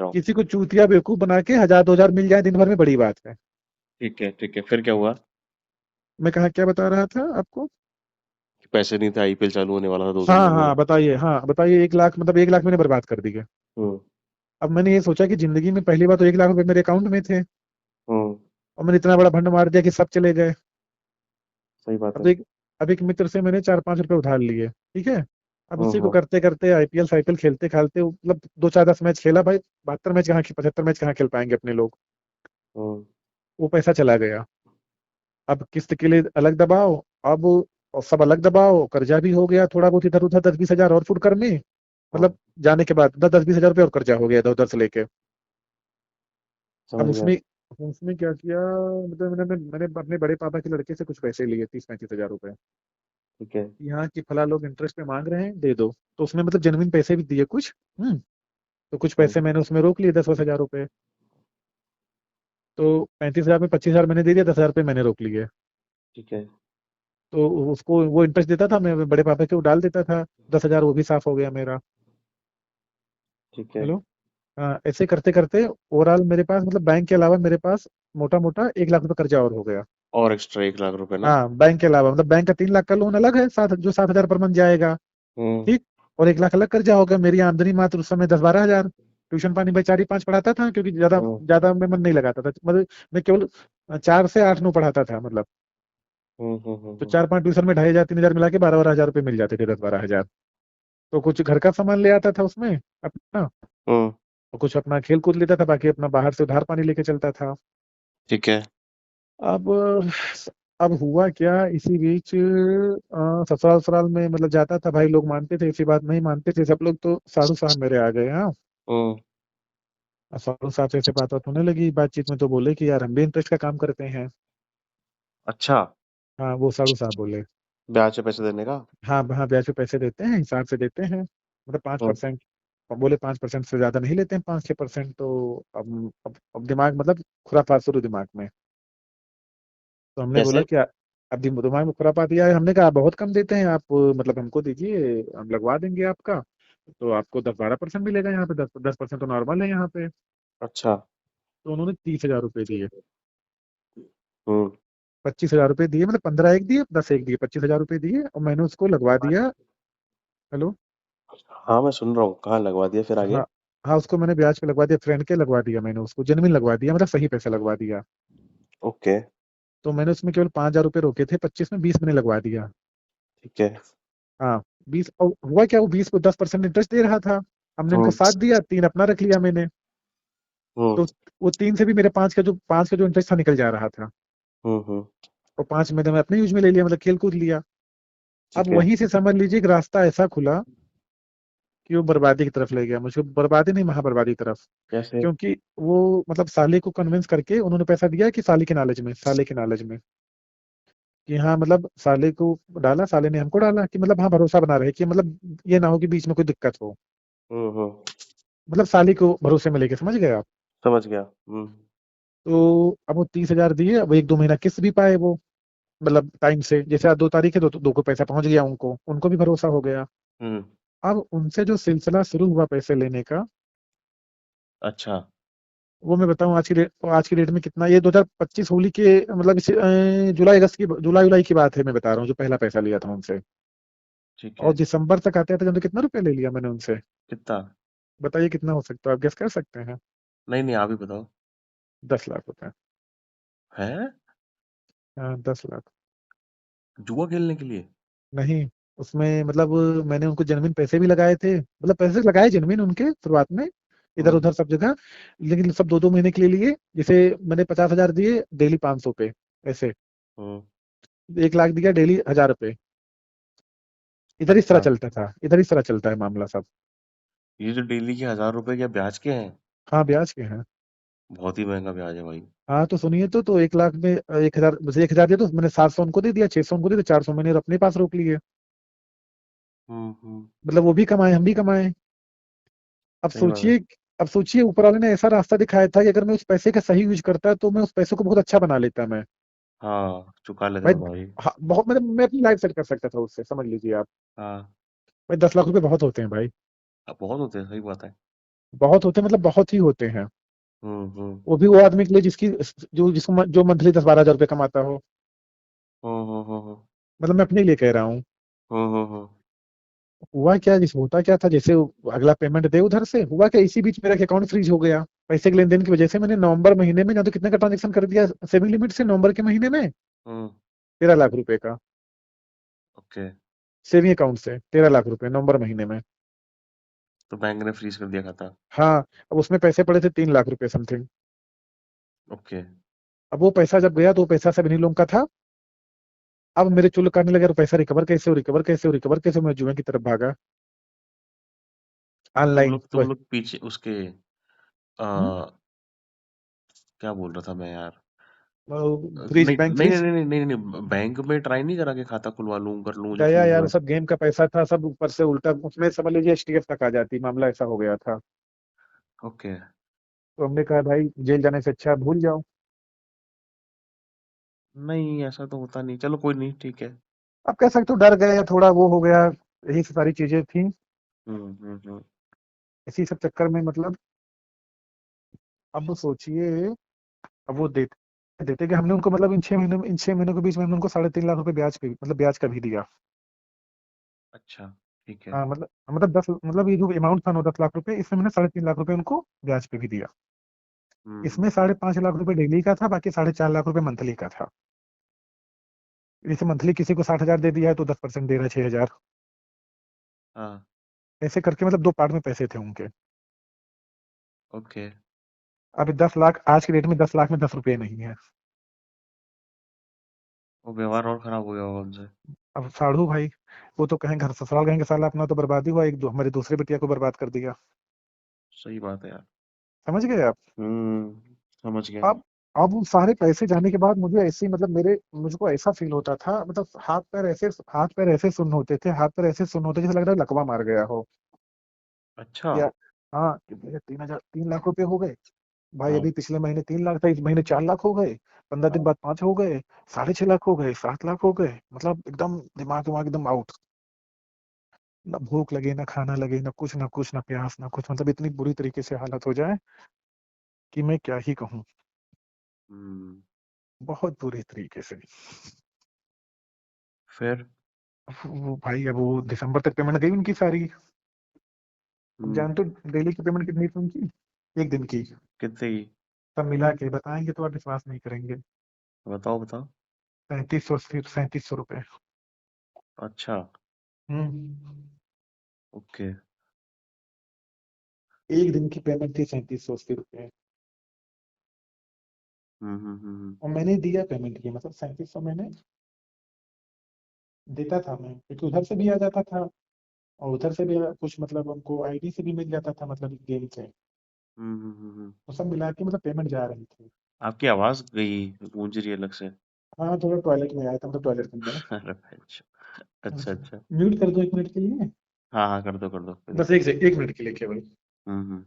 हूँ। किसी को चूतिया बेवकूफ बना के 1000 2000 मिल जाए दिन भर में, बड़ी बात है। ठीक है, फिर क्या हुआ? मैं कहा क्या बता रहा था आपको। पैसे नहीं थे, आईपीएल चालू होने वाला था 2 दिन हाँ में वो। हाँ बताइए, हाँ बताइए, 1 लाख, मतलब 1 लाख मैंने बर्बाद कर दिए। हम्म। अब मैंने ये सोचा कि जिंदगी में पहली बार तो 1 लाख रुपए मेरे अकाउंट में थे, हम्म। और मैंने इतना बड़ा भंड मार दिया कि सब चले गए। सही बात अब है। एक अब एक मित्र से मैंने 4 5 रुपए उधार लिए, ठीक है। अब उसी को हम्म। करते करते आईपीएल साईपीएल खेलते खेलते मतलब 2 4 10 मैच खेला भाई। 72 मैच कहाँ, 75 मैच कहाँ खेल पाएंगे अपने लोग। हम्म। वो पैसा चला गया। अब किस्त के लिए अलग दबाओ। अब और सब अलग दबाओ, कर्जा भी हो गया थोड़ा बहुत इधर उधर, 10 20 हजार और फुट कर में। हम्म। मतलब जाने के बाद 10 10 20 हजार रुपये और कर्जा हो गया इधर उधर से लेके। अब समझ गया। उसमें उसमें क्या किया, मतलब मैंने अपने बड़े पापा के लड़के से कुछ पैसे लिए, 30 35 हजार रुपए। ठीक है। यहाँ की फला लोग इंटरेस्ट पे मांग रहे हैं, दे दो। तो उसमें मतलब जेन्युइन पैसे भी दिए कुछ। तो कुछ पैसे हम्म। मैंने उसमें रोक लिए, 10 10 हजार रुपए। तो 35 हजार में 25 हजार मैंने दे दिया, 10 हजार रुपये मैंने रोक लिए। ठीक है। तो उसको वो इंटरेस्ट देता था, मैं बड़े पापा के वो डाल देता था। 10 हजार वो भी साफ हो गया मेरा। ठीक है। हेलो। हाँ, ऐसे करते करते ओवरऑल मेरे पास, मतलब बैंक के अलावा मेरे पास मोटा मोटा 1 लाख रुपए कर्जा और हो गया। और एक्स्ट्रा 1 लाख रुपए ना? हाँ, बैंक के अलावा, मतलब बैंक का 3 लाख का लोन अलग है, सात जो 7 हजार पर मंथ जाएगा। हम्म। ठीक। और 1 लाख अलग कर्जा होगा। मेरी आमदनी मात्र उस समय 10 12 हजार। ट्यूशन पानी भाई 4 ही 5 पढ़ाता था, क्योंकि ज्यादा हम्म। ज्यादा मैं मन नहीं लगाता था, मतलब मैं केवल 4 से 8 9 पढ़ाता था मतलब। तो हम्म। 4 5 ट्यूशन में 2500 3000 मिला के 12 12 हजार रुपये मिल जाते थे, 10 12 हजार। तो कुछ घर का सामान ले आता था उसमें अपना, हम्म। और कुछ अपना खेल कूद लेता था, बाकी अपना बाहर से उधार पानी लेके चलता था। ठीक है। अब अब हुआ क्या इसी बीच, ससुराल ससुराल में मतलब जाता था भाई, लोग मानते थे, ऐसी बात नहीं मानते थे सब लोग, तो साधु साहब मेरे आ गए। हाँ, हम्म। साधु साहब से ऐसे बात बात होने लगी, बातचीत में तो बोले कि यार हम भी इंटरेस्ट का काम करते हैं। अच्छा। हाँ, वो साधु साहब बोले। ब्याज पे पैसे देने का? हाँ हाँ, ब्याज पे पैसे देते हैं, हिसाब से देते हैं, मतलब पाँच हम्म। परसेंट बोले 5% से ज्यादा नहीं लेते हैं, 5 6%। तो अब दिमाग मतलब खुरापात शुरू दिमाग में। तो हमने बोला कैसे? कि अब दिमाग में खुरापात दिया है, हमने कहा बहुत कम देते हैं आप, मतलब हमको दीजिए, हम लगवा देंगे आपका। तो आपको 10 12% मिलेगा यहाँ पे, 10 10% तो नॉर्मल है यहाँ पे। अच्छा। तो उन्होंने 30 हजार रुपये दिए। हम्म। 25 हजार रुपये दिए, मतलब 15 एक दिए, 10 एक दिए, 25 हजार रुपये दिए, और मैंने उसको लगवा दिया। हेलो। हाँ मैं सुन रहा हूँ, कहाँ लगवा दिया फिर आगे? हाँ हाँ, उसको मैंने ब्याज पे लगवा दिया, फ्रेंड के लगवा दिया, मैंने उसको जेनविन लगवा दिया, मतलब सही पैसा लगवा दिया। ओके। तो मैंने उसमें केवल 5 हजार रुपये रोके थे, 25 में 20 मैंने लगवा दिया। ठीक है। हाँ, 20, और हुआ क्या, वो 20 को 10% इंटरेस्ट दे रहा था। हमने उनको हम्म। 7 दिया, 3 अपना रख लिया मैंने। हम्म। तो वो 3 से भी मेरे 5 का जो इंटरेस्ट था निकल जा रहा था। हम्म। और 5 में तो मैं अपने यूज में ले लिया, मतलब खेल कूद लिया। अब ठीक है। वहीं से समझ लीजिए एक रास्ता ऐसा खुला कि वो बर्बादी की तरफ ले गया मुझको, बर्बादी नहीं, महाबर्बादी की तरफ। कैसे? क्योंकि वो मतलब साले को कन्विंस करके उन्होंने पैसा दिया कि साले के लालच में कि हाँ, मतलब साले को डाला, साले ने हमको डाला, कि मतलब हाँ भरोसा बना रहे कि मतलब ये ना हो कि बीच में कोई दिक्कत हो। हम्म। मतलब साले को भरोसे में लेके, समझ गए आप। समझ गया। तो अब वो 30,000 दिए, अब 1-2 महीना किस्त भी पाए वो, मतलब टाइम से, जैसे आज 2 तारीख है तो 2 को पैसा पहुंच गया, उनको उनको भी भरोसा हो गया। हम्म। अब उनसे जो सिलसिला शुरू हुआ पैसे लेने का, अच्छा। वो मैं बताऊं आज की डेट में कितना, ये 2025 होली के मतलब जुलाई अगस्त की, जुलाई जुलाई की बात है, मैं बता रहा हूँ, जो पहला पैसा लिया था उनसे। ठीक और है। दिसंबर तक आते आते तो कितना रुपया ले लिया मैंने उनसे, कितना? बताइए कितना हो सकता है, आप गेस कर सकते हैं? नहीं नहीं, आप ही बताओ। 10 लाख रुपए। है? हाँ, 10 लाख। जुआ खेलने के लिए? नहीं, उसमें मतलब मैंने उनको जेन्युइन पैसे भी लगाए थे, मतलब पैसे लगाए जेन्युइन उनके शुरुआत में, इधर हम्म। उधर सब जगह, लेकिन सब 2-2 महीने के लिए लिए। जैसे मैंने 50,000 दिए, डेली 500 पे, ऐसे। हम्म। 1 लाख दिया, डेली 1,000 रुपए। इधर इस तरह अच्छा। चलता था, इधर इस तरह चलता है मामला सब। ये जो डेली के 1000 रुपए क्या ब्याज के हैं? हाँ, ब्याज के हैं। बहुत ही महंगा ब्याज है भाई। हाँ, तो सुनिए, तो 1 लाख में 1,000, मुझे 1,000 दिया, तो मैंने 700 उनको दे दिया, 600 उनको दे दिया, 400 मैंने अपने पास रोक लिए। हम्म। मतलब वो भी कमाए, हम भी कमाए। अब सही बात है। सोचिए, ऊपर वाले ने ऐसा रास्ता दिखाया था कि अगर मैं उस पैसे का सही यूज करता तो मैं उस पैसे को बहुत अच्छा बना लेता मैं। हाँ, चुका लेते भाई, हो भाई। हाँ, बहुत, मतलब मैं अपनी लाइफ सेट कर सकता था उससे, समझ लीजिए आप। हाँ। भाई, 10 लाख रुपए बहुत होते हैं भाई। अब बहुत होते हैं, सही बात है। बहुत होते हैं, मतलब बहुत ही होते हैं। हम्म। वो भी वो आदमी के लिए जिसकी, जो मंथली 10-12 हजार रुपये कमाता हो। हम्म। मतलब मैं अपने लिए कह रहा हूँ। हम्म। हुआ क्या, जिस होता क्या था, जैसे वो अगला पेमेंट दे उधर से, हुआ क्या, इसी बीच मेरा अकाउंट फ्रीज हो गया। पैसे के लेन देन की वजह से मैंने नवंबर महीने में, या तो कितने का ट्रांजेक्शन कर दिया सेविंग लिमिट से, नवंबर के महीने में हम्म। 13 लाख रुपए का, ओके। सेविंग अकाउंट से 13 लाख रुपए नवंबर महीने में। तो बैंक ने फ्रीज कर दिया खाता? हाँ, अब उसमें पैसे पड़े थे 3 लाख रुपए समथिंग। ओके। अब वो पैसा जब गया, तो वो पैसा सब इन्हीं लोगों का था। अब मेरे चुल करने लगे, पैसा रिकवर कैसे हो, रिकवर कैसे हो, रिकवर कैसे हो, मैं जुए की तरफ भागा, ऑनलाइन। तुम लोग पीछे उसके हम्म, आ, क्या बोल रहा था मैं यार? फ्रीज, नहीं बैंक नहीं नहीं फ्रीज। नहीं नहीं नहीं, बैंक में ट्राई नहीं करा के खाता खुलवा लूं, कर लूं, मुझे गया फ्रीज यार, हुआ। सब गेम का पैसा था, सब ऊपर से उल्टा, उसमें समझ लीजिए एचटीएफ तक आ जाती, मामला ऐसा हो गया था। ओके। तो हमने कहा भाई, जेल जाने से अच्छा भूल जाओ। नहीं, ऐसा तो होता नहीं, चलो कोई नहीं, ठीक है। अब कह सकते हो डर गए, या थोड़ा वो हो गया, यही सारी चीजें थी। हम्म। इसी सब चक्कर में मतलब, अब सोचिए, अब वो देते देते कि हमने उनको, मतलब इन 6 महीनों के बीच में हमने उनको 3.5 लाख रुपए ब्याज पे, मतलब ब्याज का भी दिया। अच्छा। ठीक है। हाँ, मतलब 10, मतलब ये जो अमाउंट था 9-10 लाख रुपए, इसमें मैंने 3.5 लाख रुपए उनको ब्याज पे भी दिया। हम्म। इसमें 5.5 लाख रुपए डेली का था, बाकी 4.5 लाख रुपए मंथली का था। जैसे मंथली किसी को 60,000 दे दिया है, तो 10% दे रहा है, 6,000। हाँ। ऐसे करके मतलब 2 पार्ट में पैसे थे उनके। ओके। अब 10 लाख आज की डेट में, 10 लाख में 10 रुपये नहीं है। वो व्यवहार और खराब हो गया होगा उनसे। अब साढ़ू भाई, वो तो कहें घर ससुराल कहेंगे, साला अपना तो बर्बादी हुआ, हमारे दूसरे बिटिया को बर्बाद कर दिया। सही बात है यार। समझ गए आप? समझ गया। अब अब वो सारे पैसे जाने के बाद मुझे ऐसे, मतलब मुझको ऐसा फील होता था, मतलब हाथ पैर ऐसे सुन्न होते थे, हाथ पैर ऐसे सुन्न होते, जैसे लग रहा है लकवा मार गया हो। अच्छा। या, हाँ, कि भैया 3 लाख रुपए हो गए। भाई, हाँ। अभी पिछले महीने 3 लाख था, इस महीने 4 लाख हो गए, 15 दिन हाँ। बाद 5 हो गए, 6.5 लाख हो गए, 7 लाख हो गए, मतलब एकदम दिमाग दिमाग एकदम आउट। ना भूख लगे, ना खाना लगे, ना कुछ, ना कुछ, ना प्यास, ना कुछ, मतलब इतनी बुरी तरीके से हालत हो जाए कि मैं क्या ही कहूँ। हम्म। बहुत बुरी तरीके से। फिर? वो भाई, अब वो दिसंबर तक पेमेंट गई उनकी सारी। अब हम्म। जानते हो डेली की पेमेंट कितनी थी उनकी, एक दिन की, कितने की? सब मिला के बताएंगे तो आप विश्वास नहीं करेंगे। बताओ बताओ। 3700 रुपये। अच्छा। हम्म। ओके। एक दिन की पेमेंट थी 3780 रुपये। हम्म। और मैंने दिया पेमेंट की, मतलब 3700 मैंने देता था मैं, क्योंकि उधर से भी आ जाता था, और उधर से भी कुछ, मतलब हमको आईडी से भी मिल जाता था, मतलब गेम से। हम्म। तो सब मिला के मतलब पेमेंट जा रही थी। आपकी आवाज गई, गूंज रही है अलग से। हाँ, थोड़ा टॉयलेट में आया था, मतलब टॉयलेट के अंदर। अरे भाई, अच्छा अच्छा। म्यूट कर दो 1 मिनट के लिए। हाँ हाँ, कर दो, कोई बस दिक्कत नहीं। 1 मिनट के लिए केवल। हम्म।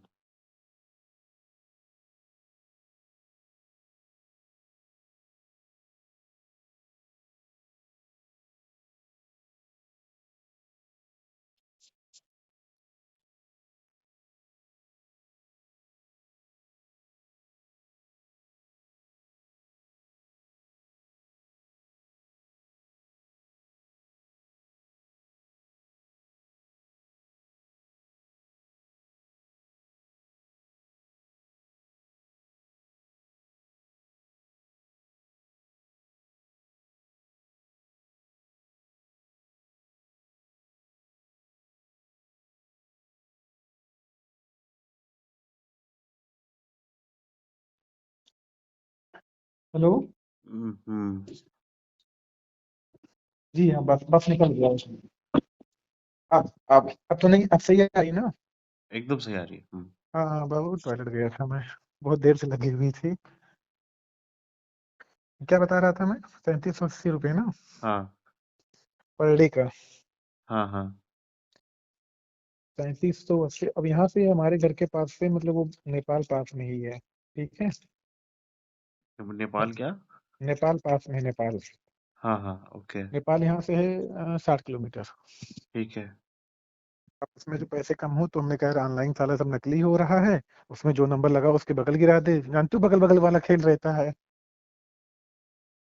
हेलो। हम्म। जी हाँ, बस बस निकल गया। अब तो नहीं, अब सही आ रही ना? एकदम सही आ रही है। हाँ हाँ बाबू, टॉयलेट गया था मैं। बहुत देर से लगी हुई थी। क्या बता रहा था मैं? 3780 रुपये ना? हाँ पर डे का। हाँ हाँ। 3780। अब यहाँ से हमारे घर के पास से मतलब वो नेपाल पास में ही है। ठीक है। तो नेपाल क्या? नेपाल पास में है, नेपाल। हाँ हाँ, ओके। नेपाल यहाँ से है 60 किलोमीटर। ठीक है। अब उसमें जो पैसे कम हो तो हमने कहा ऑनलाइन साला सब नकली हो रहा है। उसमें जो नंबर लगा उसके बगल गिरा दे, जानते हो बगल बगल वाला खेल रहता है।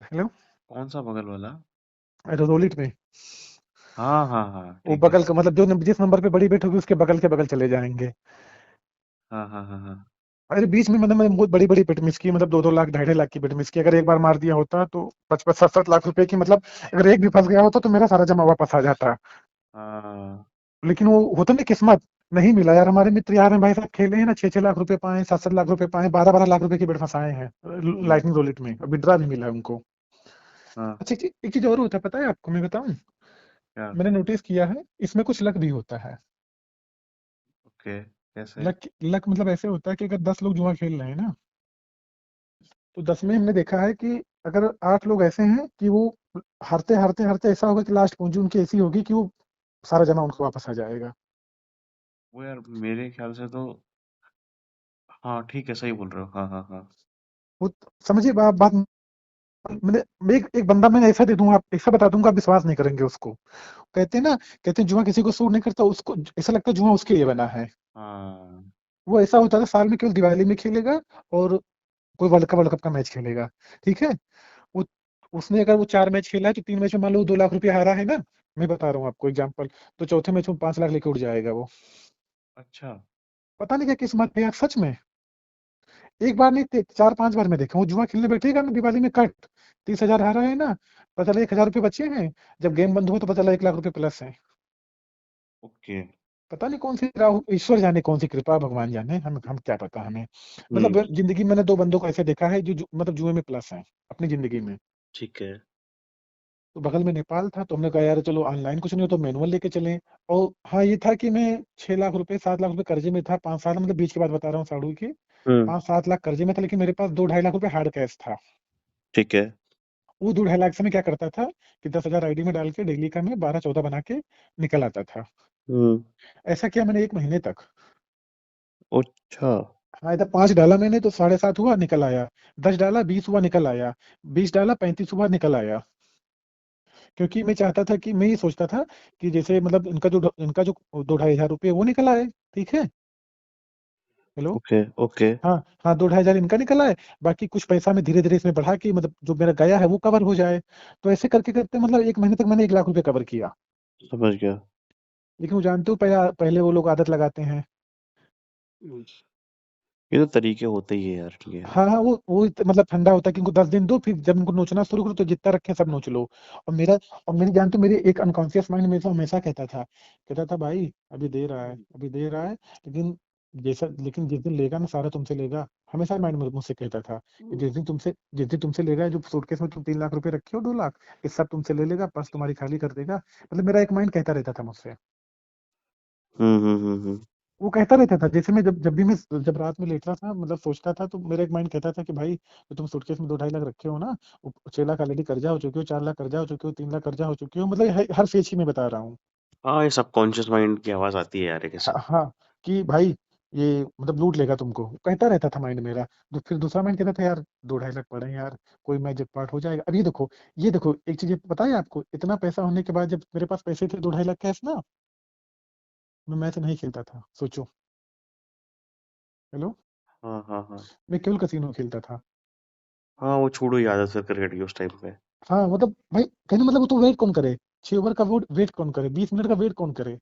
हेलो। कौन सा बगल वाला? रोलिट में। हाँ हाँ हाँ, वो ठीक है। बगल का मतलब जो जिस नंबर पे बड़ी बेट होगी उसके बगल के बगल चले जाएंगे। हाँ हाँ हाँ हाँ। अरे बीच में मतलब मैंने बहुत बड़ी बड़ी बेट मिस की, मतलब 2-2 लाख 2.5 लाख की बेट मिस की। अगर एक बार मार दिया होता तो 55-60 लाख रुपए की मतलब, अगर एक भी फंस गया होता तो मेरा सारा जमा वापस आ जाता। हाँ। लेकिन वो होता ना किस्मत। नहीं मिला यार। हमारे मित्र यार हैं भाई साहब, खेले हैं ना, 6-6 लाख रुपए पाए, 7-7 लाख रुपए पाए, 12-12 लाख रुपए की बेट फंसाए हैं। हम्म। लाइटनिंग रोलिट में विड्रा भी मिला है उनको। हाँ। अच्छा, एक चीज और होता है पता है आपको, मैं बताऊं? क्या? मैंने नोटिस किया है इसमें कुछ लक भी होता है। ओके, कैसे? लक लक मतलब ऐसे होता है कि अगर 10 लोग जुआ खेल रहे हैं ना, तो 10 में हमने देखा है कि अगर 8 लोग ऐसे हैं कि वो हारते हारते हारते ऐसा होगा कि लास्ट पूंजी उनकी ऐसी होगी कि वो सारा जमा उनको वापस आ जाएगा। वो यार मेरे ख्याल से तो, हाँ ठीक है, सही बोल रहे हो। हाँ हाँ हाँ। वो समझिए बात। मैंने एक एक बंदा मैंने ऐसा दे दूंगा, आप ऐसा बता दूंगा, आप विश्वास नहीं करेंगे उसको। कहते हैं ना, कहते हैं जुआ किसी को सूट नहीं करता, उसको ऐसा लगता है जुआ उसके लिए बना है। हाँ। वो ऐसा होता था साल में केवल दिवाली में खेलेगा, और कोई वर्ल्ड कप का मैच खेलेगा। ठीक है। वो उसने अगर वो 4 मैच खेला है तो 3 मैच में मान लो 2 लाख रुपया हारा है ना। मैं बता रहा हूँ आपको एग्जाम्पल। तो चौथे मैच में 5 लाख लेके उठ जाएगा वो। अच्छा। पता नहीं क्या किस्मत है यार, सच में। एक बार नहीं 4-5 बार मैं देखा हूँ, जुआ खेलने बैठेगा ना दिवाली में, कट 30,000 हारा है ना, पता चला 1,000 रुपये बचे हैं। जब गेम बंद हुआ तो पता चला 1 लाख रुपए प्लस है। ओके। पता नहीं कौन सी राहु, ईश्वर जाने कौन सी कृपा, भगवान जाने, हम क्या पता हमें। हम्म। मतलब जिंदगी में मैंने 2 बंदों को ऐसे देखा है जो मतलब जुए में प्लस है अपनी जिंदगी में। ठीक है। तो बगल में नेपाल था तो हमने कहा यार चलो ऑनलाइन कुछ नहीं हो तो मैनुअल लेके चलें। और हाँ ये था कि मैं 6 लाख रुपए 7 लाख रुपए कर्जे में था, 5 साल मतलब बीच की बात बता रहा हूँ साढ़ू की। हम्म। 5-7 लाख कर्जे में था, लेकिन मेरे पास 2-2.5 लाख रुपए हार्ड कैश था। ठीक है। वो 2-2.5 लाख से मैं क्या करता था कि 10,000 आईडी में डाल के डेली का मैं 12-14 बना के निकल आता था। हम्म। ऐसा किया मैंने 1 महीने तक। अच्छा। हाँ, इधर 5 डाला मैंने तो 7.5 हुआ निकल आया। 10 डाला 20 हुआ निकल आया। 20 डाला 35 हुआ निकल आया। क्योंकि मैं चाहता था कि मैं ये सोचता था कि जैसे मतलब इनका जो 2-2.5 हजार रुपये वो निकल आए। ठीक है। हेलो। Okay okay. हाँ हाँ, 2-2.5 हजार इनका निकल आए। बाकी कुछ पैसा मैं धीरे धीरे इसमें बढ़ा के मतलब जो मेरा गया है वो कवर हो जाए। तो ऐसे करके करते मतलब 1 महीने तक मैंने 1 लाख रुपए कवर किया। समझ गया। लेकिन वो जानते हो पहले पहले वो लोग आदत लगाते हैं। ये तो तरीके होते ही है यार, ठीक है। हाँ हाँ, वो मतलब ठंडा होता है कि इनको 10 दिन दो, फिर जब इनको नोचना शुरू करो तो जितना रखे सब नोच लो। और मेरी जानते हो मेरी एक अनकॉन्शियस माइंड मेरे से हमेशा कहता था भाई अभी दे रहा है, अभी दे रहा है, लेकिन जिस दिन लेगा ना सारा तुमसे लेगा। हमेशा माइंड में मुझसे कहता था कि जिस दिन तुमसे लेगा, जो सूटकेस में तुम 3 लाख रुपए रखे हो, 2 लाख, ये सब तुमसे ले लेगा, पर्स तुम्हारी खाली कर देगा। मतलब मेरा एक माइंड कहता रहता था मुझसे। हम्म। वो कहता रहता था, जैसे मैं जब भी मैं जब रात में लेटता था मतलब सोचता था, तो मेरा एक माइंड कहता था कि भाई जो तुम सूटकेस में 2-2.5 लाख रखे हो ना, वो 6 लाख ऑलरेडी कर्जा हो चुके हो, 4 लाख कर्जा हो चुके हो, 3 लाख कर्जा हो चुके हो, मतलब हर फेज की मैं बता रहा हूँ। हाँ, ये सबकॉन्शियस माइंड की आवाज आती है यार, ये कैसे। हाँ हाँ, कि भाई ये मतलब लूट लेगा तुमको, वो कहता रहता था माइंड मेरा। फिर दूसरा माइंड कहता था यार 2-2.5 लाख पड़े हैं यार, कोई मैच जैकपॉट हो जाएगा। अब ये देखो एक चीज पता है आपको, इतना पैसा होने के बाद जब मेरे पास पैसे थे 2-2.5 लाख कैश ना, मैं मैच नहीं खेलता था, सोचो। हेलो। हाँ हाँ हाँ। मैं केवल कसिनो खेलता था। हाँ, वो छोड़ो ही आदत फिर क्रिकेट की उस टाइम पे। हाँ मतलब भाई कहने मतलब वो तो वेट कौन करे, 6 ओवर का वेट कौन करे, 20 मिनट का वेट कौन करे,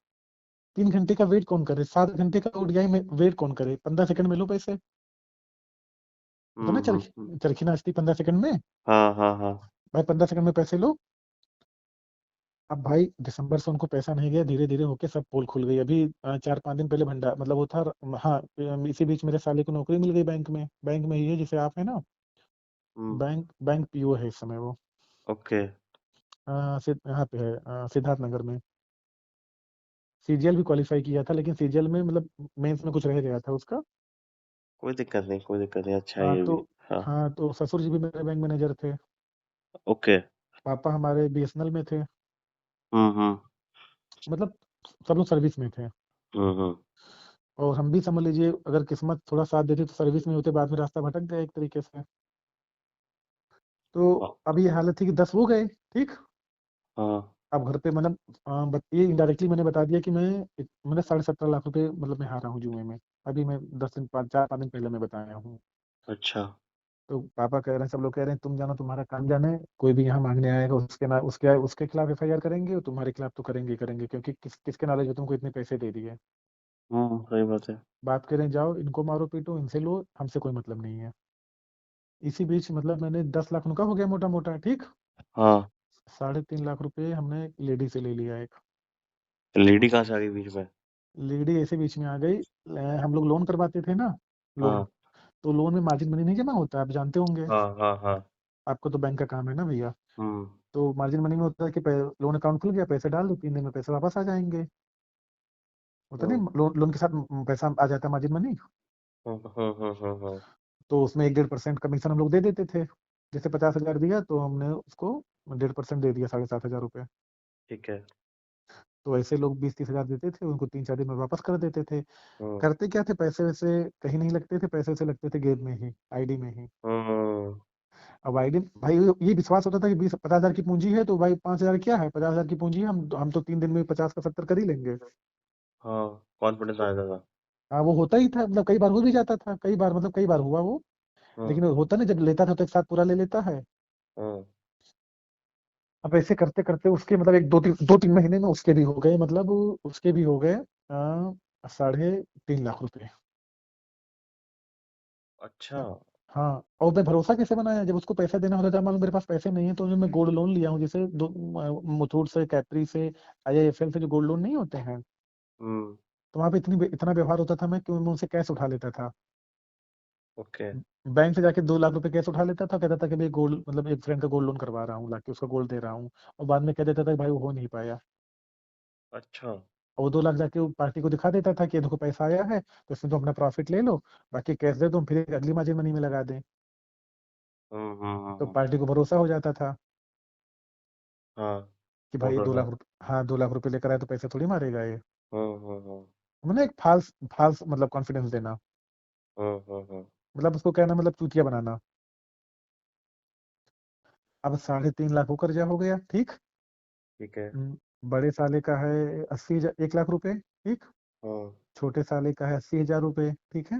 3 घंटे का वेट कौन करे, 7 घंटे का ओडीआई में वेट कौन करे, 15 सेकंड में लो पैसे। होता ना हम्म। चरखी चरखी नाचती 15 सेकंड में। हाँ हाँ हाँ। भाई 15 सेकंड में पैसे लो। अब भाई दिसंबर से उनको पैसा नहीं गया, धीरे धीरे होके सब पोल खुल गई। अभी 4-5 दिन पहले भंडार मतलब वो था। हाँ, इसी बीच मेरे साले को नौकरी मिल गई बैंक में ही है जिसे आप है ना। बैंक बैंक पीओ है इस समय वो। ओके। यहाँ पे है सिद्धार्थ नगर में। सीजीएल भी क्वालिफाई किया था, लेकिन सीजीएल में मतलब मेंस में कुछ रह गया था उसका। कोई दिक्कत नहीं, कोई दिक्कत नहीं, अच्छा है ये तो भी। हाँ। हाँ, तो ससुर जी भी मेरे बैंक मैनेजर थे। ओके। पापा हमारे बीएसएनएल में थे। हम्म। मतलब सब लोग सर्विस में थे। हम्म। और हम भी समझ लीजिए, अगर किस्मत थोड़ा साथ देती तो सर्विस में होते, बाद में रास्ता भटक गया एक तरीके से। तो हाँ। अब ये हालत थी कि 10 हो गए, ठीक। हाँ। अब घर पे मतलब ये इनडायरेक्टली मैंने बता दिया कि मैंने 17.5 लाख रुपए मतलब मैं हारा हूँ जुए में। अभी मैं 10 दिन 4-5 दिन पहले मैं बताया हूँ। अच्छा। तो पापा कह रहे हैं, सब लोग कह रहे हैं तुम जानो, तुम्हारा काम जाने। कोई भी यहाँ मांगने आएगा उसके खिलाफ एफआईआर करेंगे, और तुम्हारे खिलाफ तो करेंगे ही करेंगे, क्योंकि किसके नॉलेज में तुमको इतने पैसे दे दिए। सही बात है। बात करें, जाओ इनको मारो पीटो, इनसे लो, हमसे कोई मतलब नहीं है। इसी बीच मतलब मैंने 10 लाख उनका हो गया मोटा मोटा, ठीक। हाँ। 3.5 लाख रुपए हमने एक लेडी से ले लिया एक। लेडी कहाँ से आ गई बीच में? लेडी ऐसे बीच में आ गई। हम लोग लोन करवाते थे ना, लोन। हाँ। तो लोन में मार्जिन मनी नहीं जमा होता, आप जानते होंगे। हाँ। हाँ। हाँ। आपको तो बैंक का काम है ना भैया। हम्म। तो मार्जिन मनी में होता है कि लोन अकाउंट खुल गया, पैसे डाल दो, 3 दिन में पैसे वापस आ जाएंगे। होता नहीं, हम्म। लोन लोन के साथ पैसा आ जाता है मार्जिन मनी। हम्म। तो उसमें 1-1.5% कमीशन हम लोग दे देते थे। जैसे 50,000 दिया तो हमने उसको 1.5% दे दिया, 7,500 रुपये। ठीक है। तो ऐसे लोग 20-30 हजार देते थे, उनको 3-4 दिन में वापस कर देते थे। हम्म। करते क्या थे, पैसे वैसे कहीं नहीं लगते थे, पैसे वैसे लगते थे गेम में ही, आईडी में ही। हम्म। अब आईडी भाई, ये विश्वास होता था कि 20-50 हजार की पूंजी है, तो भाई 5,000 क्या है, 50,000 की पूंजी है, हम तो 3 दिन में 50 का 70 कर ही लेंगे। हाँ, कॉन्फिडेंस आ जाता था। हाँ, वो होता ही था, मतलब कई बार हो भी जाता था, कई बार मतलब कई बार हुआ वो। हम्म। लेकिन होता ना, जब लेता था तो एक साथ पूरा ले लेता है। हम्म। अब ऐसे करते करते उसके मतलब एक 2-3 महीने में उसके भी हो गए, मतलब उसके भी हो गए 3.5 लाख रुपए। अच्छा। हाँ। और मैं भरोसा कैसे बनाया, जब उसको पैसा देना होता था, मान लो मेरे पास पैसे नहीं है, तो मैं गोल्ड लोन लिया हूँ, जैसे मुथूट से, कैपरी से, आईआईएफएल से जो गोल्ड लोन नहीं होते हैं। हम्म। तो वहाँ पे इतना व्यवहार होता था, मैं उनसे कैश उठा लेता था। ओके। बैंक से जाके 2 लाख रुपए कैश उठा लेता था, कहता था कि भाई गोल्ड, मतलब एक फ्रेंड का गोल्ड लोन करवा रहा हूँ, लाके उसका गोल्ड दे रहा हूँ। और बाद में कह देता था कि भाई वो हो नहीं पाया। अच्छा। और वो 2 लाख जाके वो पार्टी को दिखा देता था कि ये देखो पैसा आया है, तो इसमें तो अपना प्रॉफिट ले लो, बाकी कैश दे दो, हम फिर एक अगली मार्जिन मनी में लगा दें। तो हम्म। पार्टी को भरोसा हो जाता था हाँ। कि भाई होता दो था। लाख रुपये हाँ, 2 लाख रुपए लेकर आए तो पैसे थोड़ी मारेगा ये। हम्म। मैंने एक फाल्स फाल्स मतलब कॉन्फिडेंस देना, हम्म। मतलब उसको कहना, मतलब चूतिया बनाना। अब 3.5 लाख वो कर्जा हो गया, ठीक। ठीक है। बड़े साले का है 1 लाख रुपए, ठीक। हाँ। छोटे साले का है 80,000 रुपए, ठीक है।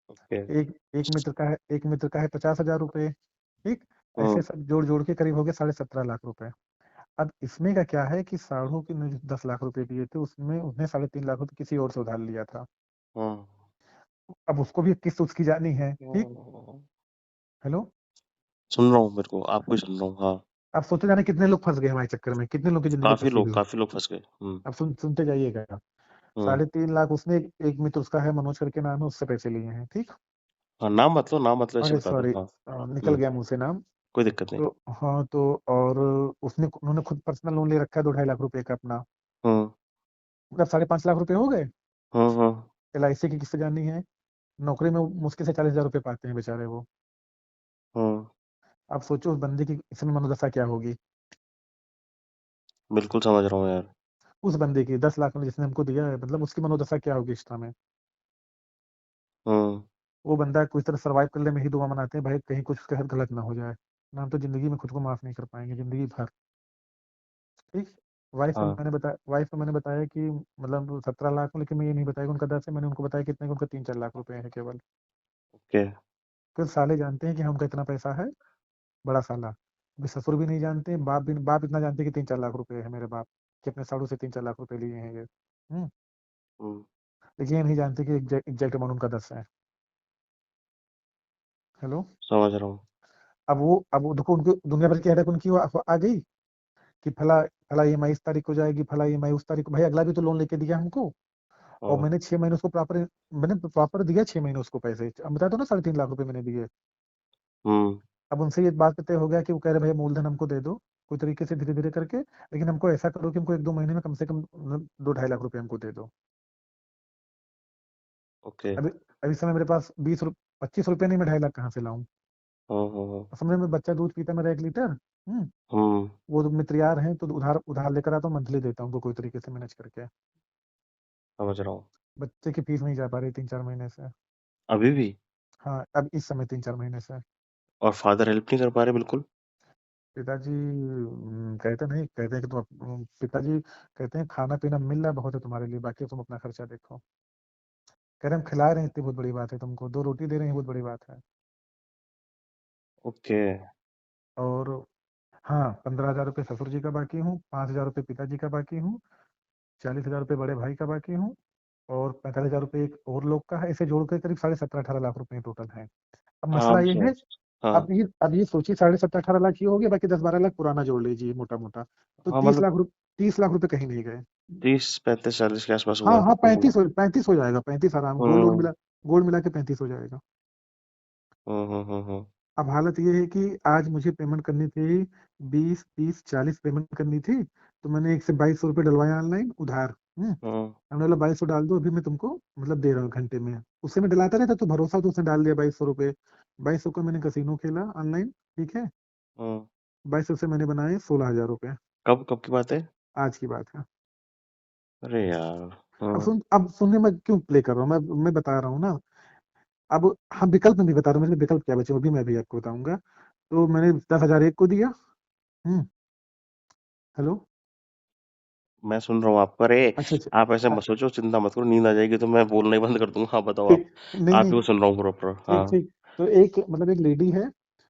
ओके। एक एक मित्र का है 50,000 रुपए, ठीक। ऐसे हम्म। सब जोड़ जोड़ के करीब हो गए 17.5 लाख रुपए। अब इसमें का क्या है कि साढ़ू के ने जो 10 लाख रुपए दिए थे, उसमें उसने 3.5 लाख रुपए किसी और से उधार लिया था। हाँ। अब उसको भी किस्त उसकी जानी है, ठीक। हेलो। सुन रहा हूँ, मेरे को आपको ही सुन रहा हूँ, हाँ। अब सोचे जाने कितने लोग फंस गए हमारे चक्कर में, कितने लोग की जिंदगी फंसी हुई। काफी लोग फंस गए। अब सुनते जाइएगा। हम्म। 3.5 लाख उसने एक मित्र उसका है, मनोज करके नाम है, उससे पैसे लिए हैं, ठीक। हाँ, नाम मतलब ऐसे अरे बता दो, सॉरी, हाँ। निकल हम्म। गया मुंह से नाम। कोई दिक्कत नहीं। तो हाँ, तो और उन्होंने खुद पर्सनल लोन ले रखा है 2-2.5 लाख रुपए का अपना। हम्म। मतलब 5.5 लाख रुपए हो गए। हम्म। एलआईसी की किस्त जानी है। नौकरी में मुश्किल से 40,000 रुपए पाते हैं बेचारे वो। हम्म। अब सोचो उस बंदे की इसमें मनोदशा क्या होगी। बिल्कुल समझ रहा हूँ यार। उस बंदे की 10 लाख में जिसने हमको दिया है, मतलब उसकी मनोदशा क्या होगी इस समय। हम्म। वो बंदा कुछ तरह सर्वाइव करने में ही दुआ मनाते हैं भाई, कहीं कुछ उसके साथ गलत ना हो जाए, ना हम तो जिंदगी में खुद को माफ नहीं कर पाएंगे जिंदगी भर, ठीक। हाँ। वाइफ को मैंने बताया कि मतलब 17 लाख में, लेकिन मैं ये नहीं बताया कि उनका 10 है, मैंने उनको बताया कितने का, उनका 3-4 लाख रुपए है केवल। ओके। फिर साले जानते हैं कि हमका इतना पैसा है, बड़ा साला। अभी ससुर भी नहीं जानते, बाप इतना जानते हैं कि 3-4 लाख रुपए है मेरे बाप, कि अपने साड़ू से 3-4 लाख रुपए लिए हैं ये। हम्म। लेकिन ये नहीं जानते कि एग्जैक्ट अमाउंट उनका 10 है। हेलो। समझ रहा हूँ। अब वो देखो, उनको दुनिया भर की हेडक उनकी आ गई कि फला फला ईएमआई इस तारीख को जाएगी, फला ईएमआई उस तारीख को, भाई अगला भी तो लोन लेके दिया हमको। और हाँ। मैंने 6 महीने उसको प्रॉपर, मैंने प्रॉपर दिया 6 महीने उसको पैसे, अब बता दो ना, 3.5 लाख रुपए मैंने दिए। हम्म। अब उनसे ये बात पे तय हो गया कि वो कह रहे भैया मूलधन हमको दे दो कोई तरीके से धीरे धीरे करके, लेकिन हमको ऐसा करो कि हमको 1-2 महीने में कम से कम मतलब 2-2.5 लाख रुपए हमको दे दो। ओके। अभी अभी इस समय मेरे पास 25 रुपए नहीं, मैं 2.5 लाख कहाँ से लाऊं? हाँ। समझ में, बच्चा दूध पीता मेरा 1 लीटर। हम्म। वो तो मित्र यार हैं तो उधार उधार लेकर आता हूँ, मंथली देता हूँ उनको कोई तरीके से मैनेज करके। समझ रहा हूँ। बच्चे की फीस नहीं जा पा रही 3-4 महीने से। अभी भी? हाँ, अब इस समय 3-4 महीने से। और फादर हेल्प नहीं कर पा रहे बिल्कुल? पिताजी कहते नहीं, कहते हैं कि पिताजी कहते हैं खाना पीना मिल रहा है बहुत है तुम्हारे लिए, बाकी तुम अपना खर्चा देखो। कह रहे हम खिला रहे हैं इतनी बहुत बड़ी बात है, तुमको 2 रोटी दे रहे हैं बहुत बड़ी बात है। ओके। और हाँ, 15,000 रुपये ससुर जी का बाकी हूँ, 5,000 रुपये पिताजी का बाकी हूँ, 40,000 रुपये बड़े भाई का बाकी हूँ, और 45,000 रुपये एक और लोग का है। ऐसे जोड़ के करीब 17-18 लाख रुपए टोटल है। अब हाँ मसला ये है, बस। हाँ। अब ये सोचिए 17-18 लाख ये हो गया, बाकी 10-12 लाख पुराना जोड़ लीजिए मोटा मोटा, तो हाँ तीस मतलब लाख रुपए 30 लाख रुपए कहीं नहीं गए। 30 35 40 के आसपास हाँ हुआ हाँ, सब कुछ मिला। 35 हो जाएगा, 35 आराम, हम्म गोल्ड मिला के 35 हो जाएगा। हम्म। अब हालत ये है कि आज मुझे पेमेंट करनी थी, 20, 30, 40 पेमेंट करनी थी, तो मैंने एक से 2200 रुपये डलवाए ऑनलाइन उधार। हम्म हमने बोला 2200 डाल दो, अभी मैं तुमको मतलब दे रहा हूँ घंटे में। उससे मैं डलाता रहता तो भरोसा, तो उसने डाल दिया 2200 रुपये। 2200 का मैंने कसिनो खेला ऑनलाइन, ठीक है। हम्म। 2200 से मैंने बनाए 16,000 रुपये। कब कब की बात है? आज की बात है। अरे यार। अब सुनने में क्यों प्ले कर रहा हूँ, मैं बता रहा हूँ ना। अब हम विकल्प में भी बता रहा हूँ, मेरे विकल्प क्या बचे वो भी मैं भी आपको बताऊंगा। तो मैंने 10,000 एक को दिया। हम्म। हेलो। मैं सुन रहा हूँ आपको। अरे अच्छा अच्छा। आप ऐसे मत सोचो, चिंता मत करो, नींद आ जाएगी तो मैं बोलना ही बंद कर दूंगा। हाँ बताओ आप। ठीक, नहीं आप ही नहीं, को सुन रहा हूँ प्रॉपर। हाँ। ठीक ठीक। तो एक मतलब एक लेडी है,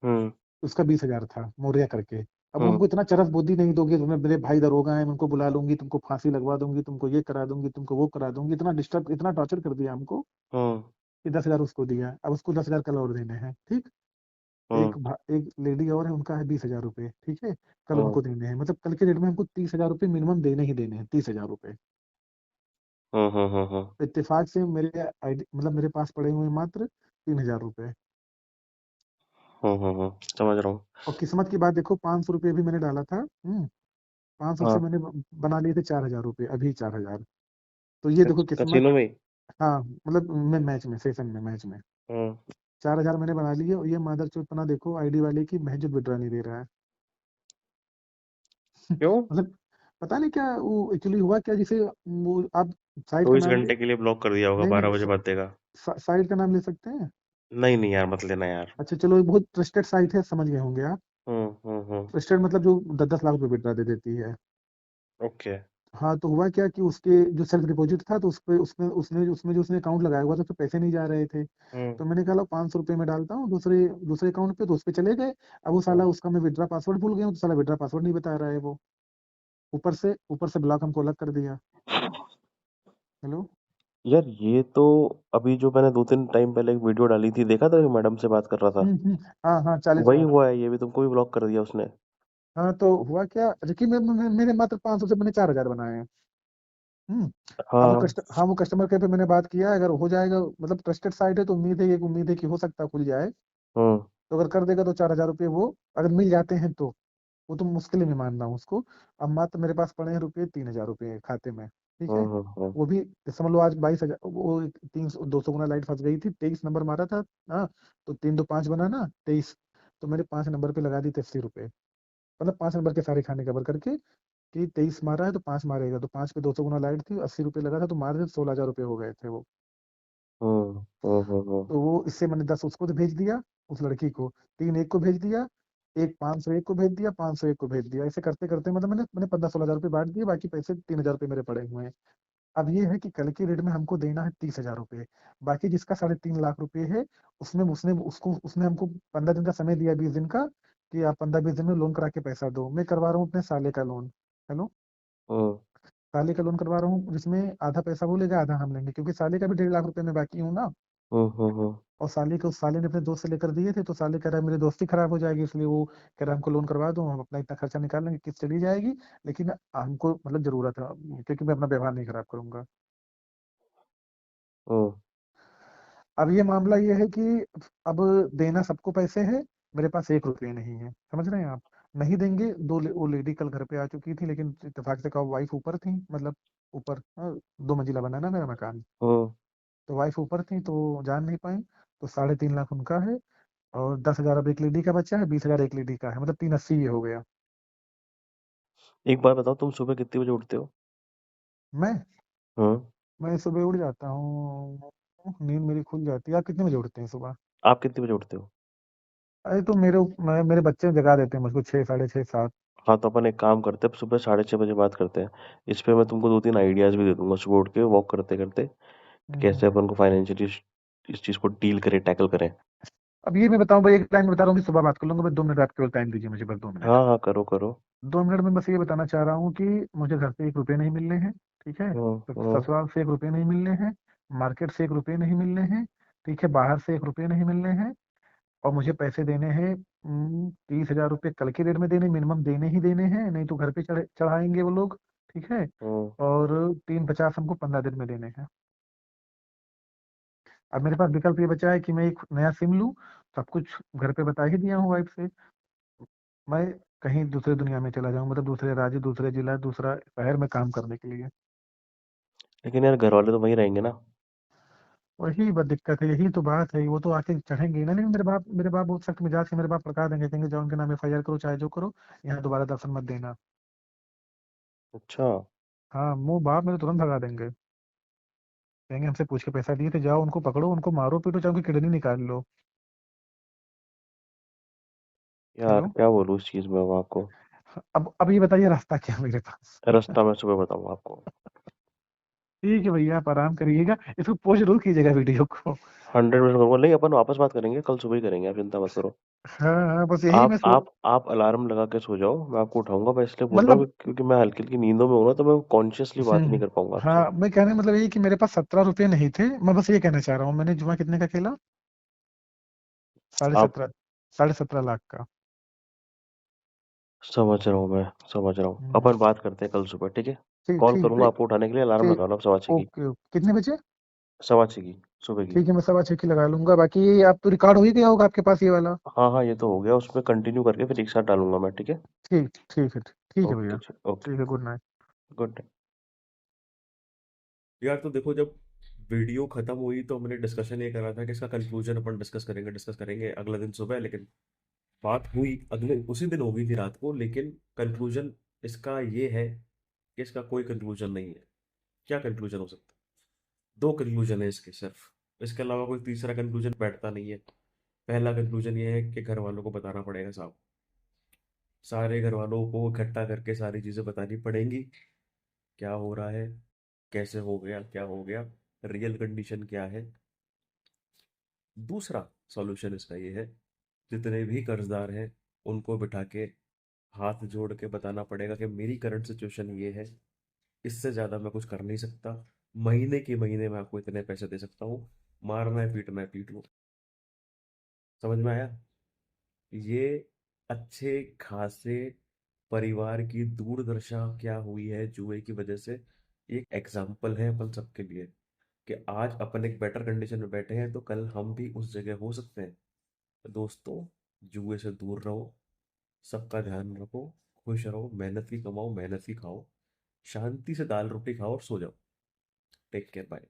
हम्म उसका 20,000 था मौर्या करके। अब वो हम्म हमको इतना चरस बुद्धि नहीं दोगे, तुम्हें मेरे भाई दरोगा है, मैं उनको बुला लूंगी, तुमको फांसी लगवा दूंगी, तुमको ये करा दूंगी, तुमको वो करा दूंगी, इतना डिस्टर्ब इतना टॉर्चर कर दिया हमको हम्म कि 10,000 उसको दिया। अब उसको 10,000 कल और देने हैं, ठीक। हम्म एक लेडी और है, उनका है 20,000 रुपये, ठीक है। कल हम्म उनको देने हैं, मतलब कल के डेट में हमको 30,000 रुपये मिनिमम देने ही देने हैं, 30,000 रुपये। हम्म। इत्तेफाक से मेरे आईडी मतलब मेरे पास पड़े हुए हैं मात्र 3,000 रुपये। समझ रहा हूँ। और किस्मत की बात देखो, 500 रुपये भी मैंने डाला था। 500 से हाँ। मैंने बना लिए थे 4,000 रुपये, अभी 4,000। तो ये देखो किस्मत। कसीनो में ही? हाँ मतलब मैं मैच में, सेशन में, मैच में हम्म 4,000 मैंने बना लिए, और ये मादर चौथपना देखो आईडी वाले की महजूद विड्रा नहीं दे रहा है। क्यों? मतलब पता नहीं क्या वो एक्चुअली हुआ क्या, जिसे वो आप साइट का 24 नाम ले। घंटे के लिए ब्लॉक कर दिया होगा, नहीं नहीं, 12 बजे बाद देगा। साइट का नाम ले सकते हैं? नहीं नहीं यार, मत लेना यार। अच्छा चलो, ये बहुत ट्रस्टेड साइट है, समझ गए होंगे आप। हम्म। ट्रस्टेड मतलब जो 10-10 लाख रुपए विड्रा दे देती है। ओके। हाँ, तो हुआ क्या कि उसके जो सेल्फ डिपॉजिट था, तो उस पे उसमें उसने उसमें जो उसने अकाउंट लगाया हुआ था, तो पैसे नहीं जा रहे थे। हम्म तो मैंने कहा 500 रुपये में डालता हूँ दूसरे दूसरे अकाउंट पे, तो उस पे चले गए। अब वो साला हम्म। उसका मैं विड्रा पासवर्ड भूल गया हूँ, तो साला विड्रा पासवर्ड नहीं बता रहा है वो। ऊपर से ब्लॉक हमको अलग कर दिया। हेलो। यार ये तो अभी जो मैंने 2 3 टाइम पहले एक वीडियो डाली थी, देखा था, मैडम से बात कर रहा था। हाँ हाँ, 40 वही वाला। हुआ है, ये भी तुमको भी ब्लॉक कर दिया उसने? हाँ तो हुआ क्या, जबकि मेरे मात्र 500 से मैंने 4,000 बनाए हैं। हम्म। हाँ। हाँ, वो कस्टमर केयर पे मैंने बात किया, अगर हो जाएगा मतलब ट्रस्टेड साइट है, तो उम्मीद है कि हो सकता है खुल जाए। हम्म तो अगर कर देगा तो 4,000 रुपये वो अगर मिल जाते हैं तो, वो तो मुश्किल में मान रहा हूँ उसको। अब मात्र मेरे पास पड़े हैं रुपये 3,000 रुपये खाते में, ठीक है। हम्म। वो भी समझ लो आज 22,000, वो 200 गुना लाइट फंस गई थी, 23 नंबर मारा था। हाँ, तो 3 2 5 बना ना 23। तो मेरे 5 नंबर पे लगा दी थे 80 रुपये, मतलब 5 नंबर के सारे खाने कवर करके, कि 23 मारा है तो 5 मारेगा, तो 5 पे 200 गुना लाइट थी, 80 रुपये लगा था, तो मार 16,000 रुपये हो गए थे वो। तो वो इससे मैंने 10 उसको तो भेज दिया, उस लड़की को। 3 एक को भेज दिया, एक 500 एक को भेज दिया, 500 एक को भेज दिया, ऐसे करते करते मतलब मैंने 15-16 हज़ार रुपये बांट दिए, बाकी पैसे 3,000 रुपये मेरे पड़े हुए हैं। अब ये है कि कल की रेट में हमको देना है 30,000 रुपये। बाकी जिसका 3.5 लाख रुपये है, उसमें उसने हमको 15 दिन का समय दिया, 20 दिन का, कि आप 15-20 दिन में लोन करा के पैसा दो। मैं करवा रहा हूँ अपने साले का लोन। हेलो। हम्म साले का लोन करवा रहा हूँ, जिसमें आधा पैसा वो लेगा, आधा हम लेंगे, क्योंकि साले का भी 1.5 लाख रुपए में बाकी हूँ ना। हम्म। और साले ने अपने दोस्त से लेकर दिए थे, तो साले कह रहा है मेरी दोस्ती खराब हो जाएगी, इसलिए वो कह रहा है हमको लोन करवा दो, हम अपना इतना खर्चा निकाल लेंगे, किस्त चली जाएगी। लेकिन हमको मतलब जरूरत है, क्योंकि मैं अपना व्यवहार नहीं खराब करूंगा। हम्म अब ये मामला ये है कि अब देना सबको पैसे है, मेरे पास 1 रुपये नहीं है, समझ रहे हैं आप? नहीं देंगे। वो लेडी कल घर पे आ चुकी थी, लेकिन इत्तेफाक से कहा वाइफ ऊपर थी, मतलब ऊपर 2 मंजिला बना है ना मेरा मकान। हम्म। तो वाइफ ऊपर थी तो जान नहीं पाई। तो 3.5 लाख उनका है, और 10,000 अब एक लेडी का बच्चा है, 20,000 एक लेडी का है, मतलब 380 ये हो गया। एक बात बताओ, तुम सुबह कितने बजे उठते हो? मैं हम्म। मैं सुबह उठ जाता हूँ, नींद मेरी खुल जाती है। आप कितने बजे उठते हैं सुबह? आप कितने बजे उठते हो? अरे तो मेरे बच्चे जगा देते हैं मुझको 6, 6:30, 7। हाँ, तो अपन एक काम करते हैं, सुबह 6:30 बजे बात करते हैं। इस पे मैं तुमको 2-3 आइडियाज़ भी दे दूँगा सुबह उठ के वॉक करते-करते, हम्म। कैसे अपन को फाइनेंशियली इस चीज़ को डील करें, टैकल करें। अब ये मैं बताऊं भाई, एक टाइम बता रहा हूँ कि सुबह बात कर लूंगा मैं। 2 मिनट आप केवल टाइम दीजिए मुझे, बस 2 मिनट। हाँ, हाँ, करो, करो। 2 मिनट में बस ये बताना चाह रहा हूँ कि मुझे घर से 1 रुपये नहीं मिलने हैं, ठीक है? हुँ, तो हुँ, ससुराल से 1 रुपये नहीं मिलने हैं, मार्केट से 1 रुपये नहीं मिलने हैं, ठीक है? बाहर से 1 रुपये नहीं मिलने हैं। और मुझे पैसे देने हैं 30,000 रुपये कल के डेट में देने, मिनिमम देने ही देने हैं, नहीं तो घर पे चढ़ाएंगे वो लोग, ठीक है? हुँ। और 350 हमको 15 दिन में देने हैं। अब मेरे पास विकल्प ये बचा है कि मैं एक नया सिम लूं। सब कुछ घर पे बता ही दिया हूँ वाइफ से। मैं कहीं दूसरे दुनिया में चला जाऊं, मतलब दूसरे राज्य, दूसरे जिला, दूसरा शहर में काम करने के लिए। लेकिन यार घरवाले तो वहीं रहेंगे ना? वही बस दिक्कत है, यही तो बात है। वो तो आके चढ़ेंगे ही ना, लेकिन मेरे बाप बहुत सख्त मिजाज के, मेरे बाप भड़का देंगे, कहेंगे जाओ उनके नाम FIR करो, चाहे जो करो, यहाँ दोबारा दर्शन मत देना। अच्छा। हाँ, मुंह बाप मेरे तुरंत भगा देंगे। कहेंगे हमसे पूछ के पैसा दिए थे, जाओ उनको पकड़ो, उनको मारो पीटो, चाहे उनकी किडनी निकाल लो। यार हेलो। क्या बोलूँ इस चीज़ में अब आपको? अब ये बताइए रास्ता क्या है मेरे पास? रास्ता मैं सुबह बताऊँगा आपको। ठीक है भैया, आप आराम करिएगा, इसको पोस्ट जरूर कीजिएगा वीडियो को। 100% करूँगा। नहीं, अपन वापस बात करेंगे, कल सुबह ही करेंगे, आप चिंता मत करो। हाँ हाँ, बस यही आप मैं आप आप अलार्म लगा के सो जाओ, मैं आपको उठाऊँगा। मैं इसलिए बोल रहा मतलब। हूँ क्योंकि मैं हल्की-हल्की नींदों में हूँ ना, तो मैं कॉन्शियसली बात नहीं कर पाऊँगा आपसे। हाँ, मैं कहने मतलब यही कि मेरे पास 17 रुपये नहीं थे। मैं बस ये कहना चाह रहा हूँ, मैंने जुआ कितने का खेला? साढ़े आप 17 17.5 लाख का। समझ रहा हूँ मैं, समझ रहा हूँ। हम्म, अपन बात करते हैं कल सुबह, ठीक है? ठीक कॉल ठीक करूँगा ठीक आपको उठाने के लिए, अलार्म ठीक। लगा लो आप 6:15 की। ओके ओके, कितने बजे? 6:15 की, सुबह की। ठीक है, मैं 6:15 की लगा लूंगा। बाकी आप तो रिकॉर्ड हो ही गया होगा आपके पास ये वाला। हाँ, हाँ, ये तो हो गया, उसमें कंटिन्यू करके फिर एक साथ डालूँगा मैं, ठीक है? ठीक ठीक है, ठीक है ओके भैया। जी, ओके। ठीक है, गुड नाइट। Good night. यार तो देखो, जब वीडियो खत्म हुई तो हमने डिस्कशन ये करा था कि इसका कंक्लूजन अपन डिस्कस करेंगे अगले दिन सुबह, लेकिन बात हुई अगले उसी दिन हो गई थी रात को, लेकिन कंक्लूजन इसका ये है कि इसका कोई कंक्लूजन नहीं है। क्या कंक्लूजन हो सकता है? दो कंक्लूजन है इसके सिर्फ, इसके अलावा कोई तीसरा कंक्लूजन बैठता नहीं है। पहला कंक्लूजन ये है कि घर वालों को बताना पड़ेगा साहब, सारे घर वालों को इकट्ठा करके सारी चीजें बतानी पड़ेंगी। क्या हो रहा है, कैसे हो गया, क्या हो गया, रियल कंडीशन क्या है। दूसरा सॉल्यूशन इसका ये है, जितने भी कर्जदार हैं उनको बिठा के हाथ जोड़ के बताना पड़ेगा कि मेरी करंट सिचुएशन ये है, इससे ज्यादा मैं कुछ कर नहीं सकता। महीने के महीने में आपको इतने पैसे दे सकता हूँ, मारना है पीटना है पीट लो। समझ में आया? ये अच्छे खासे परिवार की दूरदर्शा क्या हुई है जुए की वजह से, एक एग्जाम्पल है अपन सबके लिए कि आज अपन एक बेटर कंडीशन में बैठे हैं तो कल हम भी उस जगह हो सकते हैं। तो दोस्तों, जुए से दूर रहो, सबका ध्यान रखो, खुश रहो, मेहनत की कमाओ, मेहनत की खाओ, शांति से दाल रोटी खाओ और सो जाओ। Take care, bye.